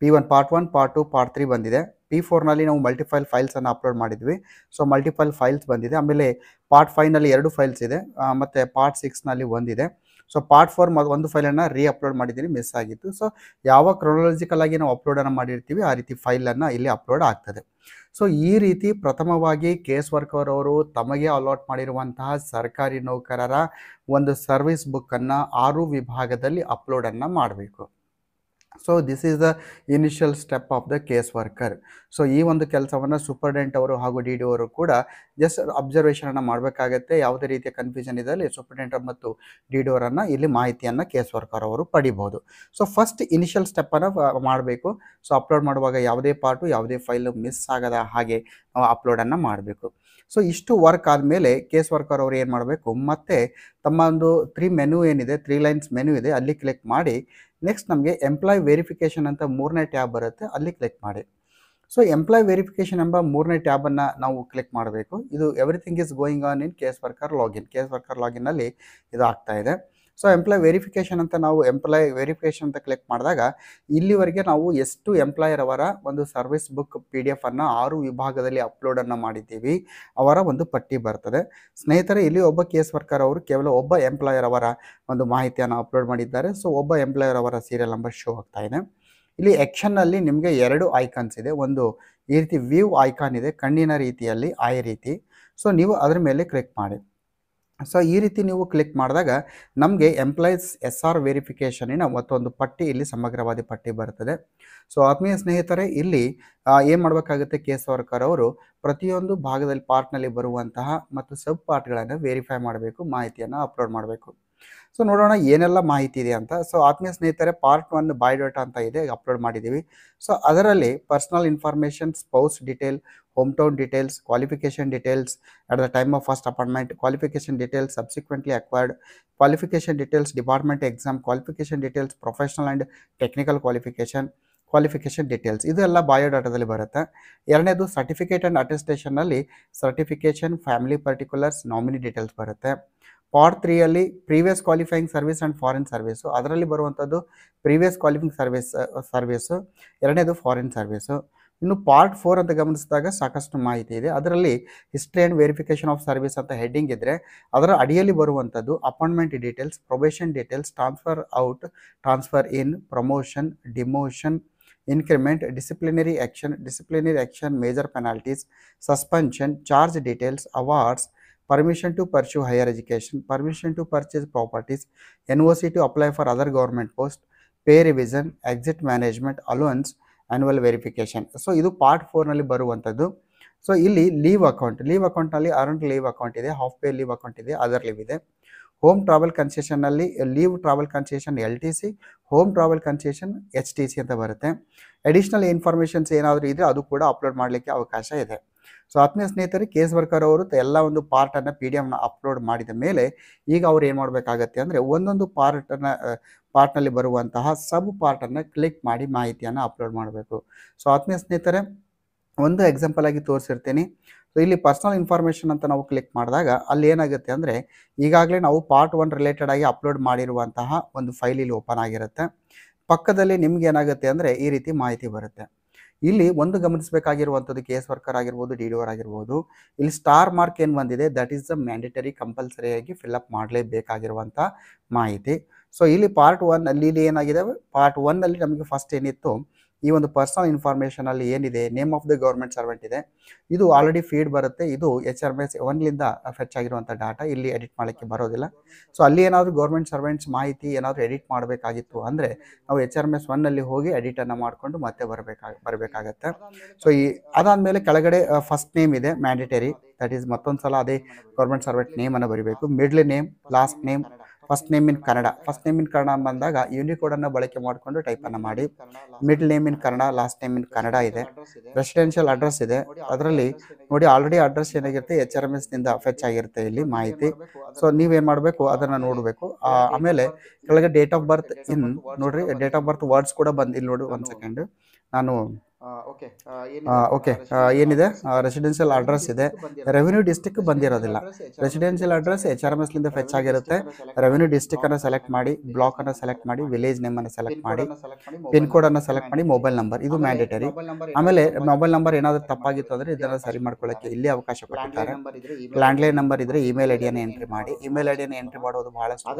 P1 part 1 part 2 part 3 ಬಂದಿದೆ. P4ನಲ್ಲಿ ನಾವು ಮಲ್ಟಿಪಲ್ ಫೈಲ್ಸನ್ನು ಅಪ್ಲೋಡ್ ಮಾಡಿದ್ವಿ. ಸೊ ಮಲ್ಟಿಪಲ್ ಫೈಲ್ಸ್ ಬಂದಿದೆ. ಆಮೇಲೆ ಪಾರ್ಟ್ 5ನಲ್ಲಿ 2 ಫೈಲ್ಸ್ ಇದೆ, ಮತ್ತು ಪಾರ್ಟ್ 6ನಲ್ಲಿ ಒಂದಿದೆ. ಸೊ ಪಾರ್ಟ್ 4 ಒಂದು ಫೈಲನ್ನು ಅಪ್ಲೋಡ್ ಮಾಡಿದ್ದೀನಿ, ಮಿಸ್ ಆಗಿತ್ತು. ಸೊ ಯಾವ ಕ್ರೊನಾಲಜಿಕಲ್ ಆಗಿ ನಾವು ಅಪ್ಲೋಡನ್ನು ಮಾಡಿರ್ತೀವಿ ಆ ರೀತಿ ಫೈಲನ್ನು ಇಲ್ಲಿ ಅಪ್ಲೋಡ್ ಆಗ್ತದೆ. ಸೊ ಈ ರೀತಿ ಪ್ರಥಮವಾಗಿ ಕೇಸ್ ವರ್ಕರ್ ಅವರು ತಮಗೆ ಅಲಾಟ್ ಮಾಡಿರುವಂತಹ ಸರ್ಕಾರಿ ನೌಕರರ ಒಂದು ಸರ್ವಿಸ್ ಬುಕ್ಕನ್ನು 6 ವಿಭಾಗದಲ್ಲಿ ಅಪ್ಲೋಡನ್ನು ಮಾಡಬೇಕು. So this is the initial step of the case worker. So ಈ ಒಂದು ಕೆಲಸವನ್ನು ಸೂಪರ್ಡೆಂಟ್ ಅವರು ಹಾಗೂ ಡಿ ಡಿ ಅವರು ಕೂಡ ಜಸ್ಟ್ ಅಬ್ಸರ್ವೇಷನನ್ನು ಮಾಡಬೇಕಾಗತ್ತೆ. ಯಾವುದೇ ರೀತಿಯ ಕನ್ಫ್ಯೂಷನ್ ಇದ್ದಲ್ಲಿ ಸೂಪರ್ಡೆಂಟ್ ಮತ್ತು ಡಿ ಡಿ ಅವರನ್ನು ಇಲ್ಲಿ ಮಾಹಿತಿಯನ್ನು ಕೇಸ್ ವರ್ಕರ್ ಅವರು ಪಡಿಬೋದು. ಸೊ ಫಸ್ಟ್ ಇನಿಷಿಯಲ್ ಸ್ಟೆಪ್ಪನ್ನು ಮಾಡಬೇಕು. ಸೊ ಅಪ್ಲೋಡ್ ಮಾಡುವಾಗ ಯಾವುದೇ ಪಾರ್ಟು ಯಾವುದೇ ಫೈಲು ಮಿಸ್ ಆಗದ ಹಾಗೆ ನಾವು ಅಪ್ಲೋಡನ್ನು ಮಾಡಬೇಕು. ಸೊ ಇಷ್ಟು ವರ್ಕ್ ಆದಮೇಲೆ ಕೇಸ್ ವರ್ಕರ್ ಅವರು ಏನು ಮಾಡಬೇಕು, ಮತ್ತೆ ತಮ್ಮ ಒಂದು 3 ಮೆನು ಏನಿದೆ, 3 ಲೈನ್ಸ್ ಮೆನು ಇದೆ, ಅಲ್ಲಿ ಕ್ಲಿಕ್ ಮಾಡಿ ನೆಕ್ಸ್ಟ್ ನಮಗೆ ಎಂಪ್ಲಾಯ್ ವೆರಿಫಿಕೇಷನ್ ಅಂತ 3ನೇ ಟ್ಯಾಬ್ ಬರುತ್ತೆ, ಅಲ್ಲಿ ಕ್ಲಿಕ್ ಮಾಡಿ. ಸೊ ಎಂಪ್ಲಾಯ್ ವೆರಿಫಿಕೇಷನ್ ಎಂಬ 3ನೇ ಟ್ಯಾಬನ್ನು ನಾವು ಕ್ಲಿಕ್ ಮಾಡಬೇಕು. ಇದು everything is going on in case worker login. Case worker ಲಾಗಿನ್ನಲ್ಲಿ ಇದು ಆಗ್ತಾ ಇದೆ. ಸೊ ಎಂಪ್ಲಾಯ್ ವೆರಿಫಿಕೇಷನ್ ಅಂತ ನಾವು ಎಂಪ್ಲಾಯ್ ವೆರಿಫಿಕೇಷನ್ ಅಂತ ಕ್ಲಿಕ್ ಮಾಡಿದಾಗ ಇಲ್ಲಿವರೆಗೆ ನಾವು ಎಷ್ಟು ಎಂಪ್ಲಾಯರ್ ಅವರ ಒಂದು ಸರ್ವಿಸ್ ಬುಕ್ PDF ಅನ್ನು 6 ವಿಭಾಗದಲ್ಲಿ ಅಪ್ಲೋಡನ್ನು ಮಾಡಿದ್ದೀವಿ, ಅವರ ಒಂದು ಪಟ್ಟಿ ಬರ್ತದೆ. ಸ್ನೇಹಿತರೆ, ಇಲ್ಲಿ ಒಬ್ಬ ಕೇಸ್ ವರ್ಕರ್ ಅವರು ಕೇವಲ ಒಬ್ಬ ಎಂಪ್ಲಾಯರ್ ಅವರ ಒಂದು ಮಾಹಿತಿಯನ್ನು ಅಪ್ಲೋಡ್ ಮಾಡಿದ್ದಾರೆ. ಸೊ ಒಬ್ಬ ಎಂಪ್ಲಾಯರ್ ಅವರ ಸೀರಿಯಲ್ ನಂಬರ್ ಶೋ ಆಗ್ತಾ ಇದೆ. ಇಲ್ಲಿ ಆ್ಯಕ್ಷನ್ನಲ್ಲಿ ನಿಮಗೆ 2 ಐಕಾನ್ಸ್ ಇದೆ. ಒಂದು ಈ ರೀತಿ ವ್ಯೂ ಐಕಾನ್ ಇದೆ, ಕಣ್ಣಿನ ರೀತಿಯಲ್ಲಿ ಆಯ್ ರೀತಿ. ಸೊ ನೀವು ಅದರ ಮೇಲೆ ಕ್ಲಿಕ್ ಮಾಡಿ. ಸೊ ಈ ರೀತಿ ನೀವು ಕ್ಲಿಕ್ ಮಾಡಿದಾಗ ನಮಗೆ ಎಂಪ್ಲಾಯೀಸ್ SR ವೆರಿಫಿಕೇಷನಿನ ಮತ್ತೊಂದು ಪಟ್ಟಿ, ಇಲ್ಲಿ ಸಮಗ್ರವಾದಿ ಪಟ್ಟಿ ಬರ್ತದೆ. ಸೊ ಆತ್ಮೀಯ ಸ್ನೇಹಿತರೆ, ಇಲ್ಲಿ ಏನು ಮಾಡಬೇಕಾಗುತ್ತೆ, ಕೇಸ್ ವರ್ಕರ್ ಅವರು ಪ್ರತಿಯೊಂದು ಭಾಗದಲ್ಲಿ ಪಾರ್ಟ್ನಲ್ಲಿ ಬರುವಂತಹ ಮತ್ತು ಸಬ್ ಪಾರ್ಟ್ಗಳನ್ನು ವೆರಿಫೈ ಮಾಡಬೇಕು, ಮಾಹಿತಿಯನ್ನು ಅಪ್ಲೋಡ್ ಮಾಡಬೇಕು. ಸೊ ನೋಡೋಣ ಏನೆಲ್ಲ ಮಾಹಿತಿ ಇದೆ ಅಂತ. ಸೊ ಆತ್ಮೀಯ ಸ್ನೇಹಿತರೆ, ಪಾರ್ಟ್ 1 ಬಯೋಡಾಟಾ ಅಂತ ಇದೆ, ಅಪ್ಲೋಡ್ ಮಾಡಿದ್ದೀವಿ. ಸೊ ಅದರಲ್ಲಿ personal information, spouse detail, home town details, qualification details at the time of first appointment, qualification details subsequently acquired, qualification details department exam, qualification details professional and technical qualification details, ಇದೆಲ್ಲ ಬಯೋಡಾಟಾದಲ್ಲಿ ಬರುತ್ತೆ. ಎರಡನೇದು certificate and ಅಟೆಸ್ಟೇಷನ್ನಲ್ಲಿ certification, family particulars, nominee details ಬರುತ್ತೆ. Part 3ಯಲ್ಲಿ previous qualifying service and foreign service, ಅದರಲ್ಲಿ ಬರುವಂಥದ್ದು previous qualifying service, ಎರಡನೇದು ಫಾರಿನ್ ಸರ್ವಿಸು. ಇನ್ನು ಪಾರ್ಟ್ 4 ಅಂತ ಗಮನಿಸಿದಾಗ ಸಾಕಷ್ಟು ಮಾಹಿತಿ ಇದೆ. ಅದರಲ್ಲಿ history and verification of service ಅಂತ ಹೆಡ್ಡಿಂಗ್ ಇದ್ದರೆ ಅದರ ಅಡಿಯಲ್ಲಿ ಬರುವಂಥದ್ದು appointment details, probation details, transfer out, transfer in, promotion, demotion, increment, disciplinary action, major penalties, suspension, charge details, awards, permission to pursue higher education, permission to purchase properties, NOC to apply for other government post, pay revision, exit management, allowance, annual verification. So ಇದು part 4ನಲ್ಲಿ ಬರುವಂಥದ್ದು. So ಇಲ್ಲಿ leave ಅಕೌಂಟ್ನಲ್ಲಿ earned leave account ಇದೆ, half pay leave account ಇದೆ, other leave ಇದೆ. Home travel ಕನ್ಸೆಷನ್ನಲ್ಲಿ leave travel concession LTC, home travel concession HTC ಅಂತ ಬರುತ್ತೆ. ಅಡಿಷ್ನಲ್ ಇನ್ಫಾರ್ಮೇಷನ್ಸ್ ಏನಾದರೂ ಇದ್ದರೆ ಅದು ಕೂಡ ಅಪ್ಲೋಡ್ ಮಾಡಲಿಕ್ಕೆ ಅವಕಾಶ ಇದೆ. ಸೊ ಆತ್ಮೀಯ ಸ್ನೇಹಿತರೆ, ಕೇಸ್ ವರ್ಕರ್ ಅವರು ಎಲ್ಲ ಒಂದು ಪಾರ್ಟನ್ನು PDF ಅಪ್ಲೋಡ್ ಮಾಡಿದ ಮೇಲೆ ಈಗ ಅವ್ರು ಏನು ಮಾಡಬೇಕಾಗತ್ತೆ ಅಂದರೆ ಒಂದೊಂದು ಪಾರ್ಟ್ನಲ್ಲಿ ಬರುವಂತಹ ಸಬ್ ಪಾರ್ಟನ್ನು ಕ್ಲಿಕ್ ಮಾಡಿ ಮಾಹಿತಿಯನ್ನು ಅಪ್ಲೋಡ್ ಮಾಡಬೇಕು. ಸೊ ಆತ್ಮೀಯ ಸ್ನೇಹಿತರೆ, ಒಂದು ಎಕ್ಸಾಂಪಲ್ ಆಗಿ ತೋರಿಸಿರ್ತೀನಿ. ಸೊ ಇಲ್ಲಿ ಪರ್ಸನಲ್ ಇನ್ಫಾರ್ಮೇಷನ್ ಅಂತ ನಾವು ಕ್ಲಿಕ್ ಮಾಡಿದಾಗ ಅಲ್ಲಿ ಏನಾಗುತ್ತೆ ಅಂದರೆ ಈಗಾಗಲೇ ನಾವು ಪಾರ್ಟ್ 1 ರಿಲೇಟೆಡ್ ಆಗಿ ಅಪ್ಲೋಡ್ ಮಾಡಿರುವಂತಹ ಒಂದು ಫೈಲ್ ಇಲ್ಲಿ ಓಪನ್ ಆಗಿರುತ್ತೆ. ಪಕ್ಕದಲ್ಲಿ ನಿಮ್ಗೆ ಏನಾಗುತ್ತೆ ಅಂದರೆ ಈ ರೀತಿ ಮಾಹಿತಿ ಬರುತ್ತೆ. ಇಲ್ಲಿ ಒಂದು ಗಮನಿಸಬೇಕಾಗಿರುವಂಥದ್ದು, ಕೇಸ್ ವರ್ಕರ್ ಆಗಿರ್ಬೋದು, DDO ಆಗಿರ್ಬೋದು, ಇಲ್ಲಿ ಸ್ಟಾರ್ ಮಾರ್ಕ್ ಏನು ಬಂದಿದೆ, ದಟ್ ಈಸ್ ದ ಮ್ಯಾಂಡೇಟರಿ, ಕಂಪಲ್ಸರಿಯಾಗಿ ಫಿಲ್ಅಪ್ ಮಾಡಲೇಬೇಕಾಗಿರುವಂಥ ಮಾಹಿತಿ. ಸೊ ಇಲ್ಲಿ ಪಾರ್ಟ್ 1 ಅಲ್ಲಿ ಇಲ್ಲಿ ಏನಾಗಿದೆ, ಪಾರ್ಟ್ 1ನಲ್ಲಿ ನಮಗೆ ಫಸ್ಟ್ ಏನಿತ್ತು, ಈ ಒಂದು ಪರ್ಸನಲ್ ಇನ್ಫಾರ್ಮೇಷನಲ್ಲಿ ಏನಿದೆ, name of the government servant ಇದೆ, ಇದು ಆಲ್ರೆಡಿ ಫೀಡ್ ಬರುತ್ತೆ. ಇದು HRMS 1ಲಿಂದ ಫೆಚ್ ಆಗಿರುವಂಥ ಡಾಟಾ, ಇಲ್ಲಿ ಎಡಿಟ್ ಮಾಡೋಕ್ಕೆ ಬರೋದಿಲ್ಲ. ಸೊ ಅಲ್ಲಿ ಏನಾದರೂ ಗೌರ್ಮೆಂಟ್ ಸರ್ವೆಂಟ್ಸ್ ಮಾಹಿತಿ ಏನಾದರೂ ಎಡಿಟ್ ಮಾಡಬೇಕಾಗಿತ್ತು ಅಂದರೆ ನಾವು HRMS 1ನಲ್ಲಿ ಹೋಗಿ ಎಡಿಟನ್ನು ಮಾಡಿಕೊಂಡು ಮತ್ತೆ ಬರಬೇಕಾಗತ್ತೆ. ಸೊ ಅದಾದಮೇಲೆ ಕೆಳಗಡೆ ಫಸ್ಟ್ ನೇಮ್ ಇದೆ ಮ್ಯಾಂಡೇಟರಿ, ದಟ್ ಈಸ್ ಮತ್ತೊಂದು ಸಲ ಅದೇ ಗೌರ್ಮೆಂಟ್ ಸರ್ವೆಂಟ್ ನೇಮನ್ನು ಬರೀಬೇಕು. Middle name, last name, first name in Kannada. First name in Kannada ಬಂದಾಗ ಯೂನಿಕೋಡನ್ನು ಬಳಕೆ ಮಾಡಿಕೊಂಡು ಟೈಪನ್ನು ಮಾಡಿ. Middle name in Kannada, last name in Kannada ಇದೆ. ರೆಸಿಡೆನ್ಷಿಯಲ್ ಅಡ್ರೆಸ್ ಇದೆ, ಅದರಲ್ಲಿ ನೋಡಿ ಆಲ್ರೆಡಿ ಅಡ್ರೆಸ್ ಏನಾಗಿರುತ್ತೆ HRMSನಿಂದ ಫೆಚ್ ಆಗಿರುತ್ತೆ ಇಲ್ಲಿ ಮಾಹಿತಿ. ಸೊ ನೀವೇನು ಮಾಡಬೇಕು, ಅದನ್ನು ನೋಡಬೇಕು. ಆಮೇಲೆ ಕೆಳಗೆ ಡೇಟ್ ಆಫ್ ಬರ್ತ್ ನೋಡ್ರಿ, ಡೇಟ್ ಆಫ್ ಬರ್ತ್ ವರ್ಡ್ಸ್ ಕೂಡ ಇಲ್ಲಿ ನೋಡಿ. 1 ಸೆಕೆಂಡ್, ನಾನು ಓಕೆ ಏನಿದೆ, ರೆಸಿಡೆನ್ಷಿಯಲ್ ಅಡ್ರೆಸ್ ಇದೆ, ರೆವಿನ್ಯೂ ಡಿಸ್ಟಿಕ್ ಬಂದಿರೋದಿಲ್ಲ. ರೆಸಿಡೆನ್ಷಿಯಲ್ ಅಡ್ರೆಸ್ HRMSಲಿಂದ ಫೆಚ್ ಆಗಿರುತ್ತೆ. ರೆವಿನ್ಯೂ ಡಿಸ್ಟಿಕನ್ನು ಸೆಲೆಕ್ಟ್ ಮಾಡಿ, ಬ್ಲಾಕನ್ನು ಸೆಲೆಕ್ಟ್ ಮಾಡಿ, ವಿಲೇಜ್ ನೇಮನ್ನು ಸೆಲೆಕ್ಟ್ ಮಾಡಿ, ಪಿನ್ ಕೋಡನ್ನು ಸೆಲೆಕ್ಟ್ ಮಾಡಿ, ಮೊಬೈಲ್ ನಂಬರ್, ಇದು ಮ್ಯಾಂಡೇಟರಿ. ಆಮೇಲೆ ಮೊಬೈಲ್ ನಂಬರ್ ಏನಾದರೂ ತಪ್ಪಾಗಿತ್ತು ಅಂದರೆ ಇದನ್ನು ಸರಿ ಮಾಡ್ಕೊಳ್ಳೋಕ್ಕೆ ಇಲ್ಲಿ ಅವಕಾಶ ಕೊಟ್ಟಿದ್ದಾರೆ. ಲ್ಯಾಂಡ್ಲೈನ್ ನಂಬರ್ ಇದ್ದರೆ ಇಮೇಲ್ ಐಡಿಯನ್ನು ಎಂಟ್ರಿ ಮಾಡಿ. ಇಮೇಲ್ ಐಡಿಯನ್ನು ಎಂಟ್ರಿ ಮಾಡೋದು ಬಹಳಷ್ಟು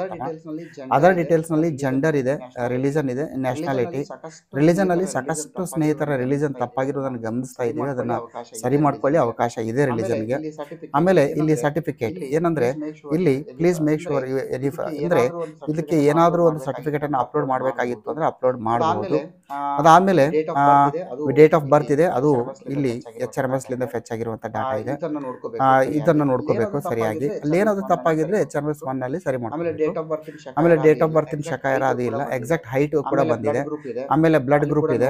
ಅದರ್ ಡೀಟೇಲ್ಸ್ನಲ್ಲಿ ಜೆಂಡರ್ ಇದೆ, ರಿಲಿಜನ್ ಇದೆ, ನ್ಯಾಷನಾಲಿಟಿ. ರಿಲಿಜನಲ್ಲಿ ಸಾಕಷ್ಟು ಸ್ನೇಹಿತರ ರಿಲಿಜನ್ ರಿಲಿಜನ್ ತಪ್ಪಾಗಿರೋದನ್ನು ಗಮನಿಸ್ತಾ ಇದ್ದೀವಿ, ಅದನ್ನು ಸರಿ ಮಾಡ್ಕೊಳ್ಳಿ, ಅವಕಾಶ ಇದೆ ರಿಲಿಜನ್ಗೆ. ಆಮೇಲೆ ಇಲ್ಲಿ ಸರ್ಟಿಫಿಕೇಟ್ ಏನಂದರೆ ಇಲ್ಲಿ ಪ್ಲೀಸ್ ಮೇಕ್ ಶೂರ್ ಅಂದರೆ ಇದಕ್ಕೆ ಏನಾದರೂ ಒಂದು ಸರ್ಟಿಫಿಕೇಟನ್ನು ಅಪ್ಲೋಡ್ ಮಾಡಬೇಕಾಗಿತ್ತು ಅಂದರೆ ಅಪ್ಲೋಡ್ ಮಾಡ್ಬೋದು. ಅದಾದಮೇಲೆ ಡೇಟ್ ಆಫ್ ಬರ್ತ್ ಇದೆ, ಅದು ಇಲ್ಲಿ HRMS ಫೆಚ್ ಆಗಿರುವಂಥ ಡಾಟಾ ಇದೆ, ಇದನ್ನು ನೋಡ್ಕೋಬೇಕು ಸರಿಯಾಗಿ. ಅಲ್ಲಿ ಏನಾದರೂ ತಪ್ಪಾಗಿದ್ರೆ HRMS 1 ನಲ್ಲಿ ಸರಿ ಮಾಡ್ಕೋಬೇಕು. ಆಮೇಲೆ ಡೇಟ್ ಆಫ್ ಬರ್ತಿನ ಶಕಾಯರ ಅದು ಇಲ್ಲ, ಎಕ್ಸಾಕ್ಟ್ ಹೈಟ್ ಕೂಡ ಬಂದಿದೆ. ಆಮೇಲೆ ಬ್ಲಡ್ ಗ್ರೂಪ್ ಇದೆ,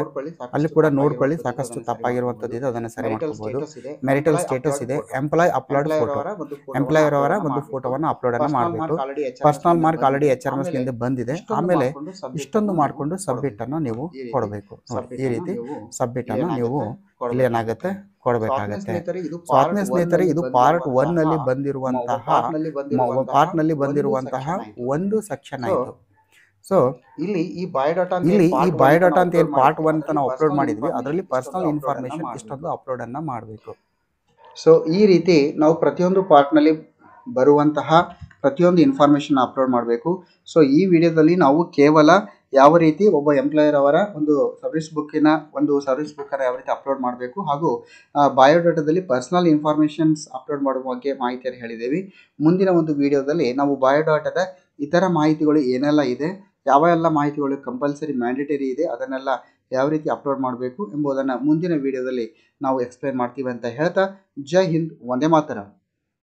ಅಲ್ಲಿ ಕೂಡ ನೋಡ್ಕೊಳ್ಳಿ, ಸಾಕಷ್ಟು ತಪ್ಪಾಗಿರುವಂಥದ್ದು ಇದೆ, ಅದನ್ನು ಸರಿ ಮಾಡ್ಕೋಬಹುದು. ಮೆರಿಟಲ್ ಸ್ಟೇಟಸ್ ಇದೆ, ಎಂಪ್ಲಾಯ್ ಅಪ್ಲೋಡ್ ಫೋಟೋ, ಎಂಪ್ಲಾಯರ್ ಅವರ ಒಂದು ಫೋಟೋವನ್ನು ಅಪ್ಲೋಡ್ ಅನ್ನು ಮಾಡಬೇಕು. ಪರ್ಸನಲ್ ಮಾರ್ಕ್ ಆಲ್ರೆಡಿ HRMS ನಿಂದ ಬಂದಿದೆ. ಆಮೇಲೆ ಇಷ್ಟೊಂದು ಮಾಡಿಕೊಂಡು ಸಬ್ಮಿಟ್ ಅನ್ನು ನೀವು ಕೊಡಬೇಕು. ಈ ರೀತಿ ಸಬ್ಮಿಟ್ ಅನ್ನು ನೀವು ಇಲ್ಲಿ ಏನಾಗುತ್ತೆ ಕೊಡಬೇಕಾಗತ್ತೆ. ಆತ್ಮೀಯ ಸ್ನೇಹಿತರೆ, ಇದು ಪಾರ್ಟ್ 1 ನಲ್ಲಿ ಬಂದಿರುವಂತಹ ಒಂದು ಸೆಕ್ಷನ್ ಆಯಿತು. ಸೊ ಇಲ್ಲಿ ಈ ಬಯೋಡಾಟಾ ಅಂತ ಏನು ಪಾರ್ಟ್ 1 ಅಂತ ನಾವು ಅಪ್ಲೋಡ್ ಮಾಡಿದ್ವಿ, ಅದರಲ್ಲಿ ಪರ್ಸನಲ್ ಇನ್ಫಾರ್ಮೇಶನ್ ಇಷ್ಟೊಂದು ಅಪ್ಲೋಡ್ ಅನ್ನ ಮಾಡಬೇಕು. ಸೊ ಈ ರೀತಿ ನಾವು ಪ್ರತಿಯೊಂದು ಪಾರ್ಟ್ನಲ್ಲಿ ಬರುವಂತಹ ಪ್ರತಿಯೊಂದು ಇನ್ಫಾರ್ಮೇಷನ್ ಅಪ್ಲೋಡ್ ಮಾಡಬೇಕು. ಸೊ ಈ ವಿಡಿಯೋದಲ್ಲಿ ನಾವು ಕೇವಲ ಯಾವ ರೀತಿ ಒಬ್ಬ ಎಂಪ್ಲಾಯರ್ ಅವರ ಒಂದು ಸರ್ವಿಸ್ ಬುಕ್ಕನ್ನು ಯಾವ ರೀತಿ ಅಪ್ಲೋಡ್ ಮಾಡಬೇಕು ಹಾಗೂ ಬಯೋಡಾಟಾದಲ್ಲಿ ಪರ್ಸನಲ್ ಇನ್ಫಾರ್ಮೇಷನ್ಸ್ ಅಪ್ಲೋಡ್ ಮಾಡುವ ಬಗ್ಗೆ ಮಾಹಿತಿಯನ್ನು ಹೇಳಿದ್ದೇವೆ. ಮುಂದಿನ ಒಂದು ವಿಡಿಯೋದಲ್ಲಿ ನಾವು ಬಯೋಡಾಟಾದ ಇತರ ಮಾಹಿತಿಗಳು ಏನೆಲ್ಲ ಇದೆ, ಯಾವ ಎಲ್ಲ ಮಾಹಿತಿಗಳು ಕಂಪಲ್ಸರಿ ಮ್ಯಾಂಡೇಟರಿ ಇದೆ, ಅದನ್ನೆಲ್ಲ ಯಾವ ರೀತಿ ಅಪ್ಲೋಡ್ ಮಾಡಬೇಕು ಎಂಬುದನ್ನು ಮುಂದಿನ ವಿಡಿಯೋದಲ್ಲಿ ನಾವು ಎಕ್ಸ್ಪ್ಲೇನ್ ಮಾಡ್ತೀವಿ ಅಂತ ಹೇಳ್ತಾ, ಜೈ ಹಿಂದ್, ವಂದೇ ಮಾತರಂ.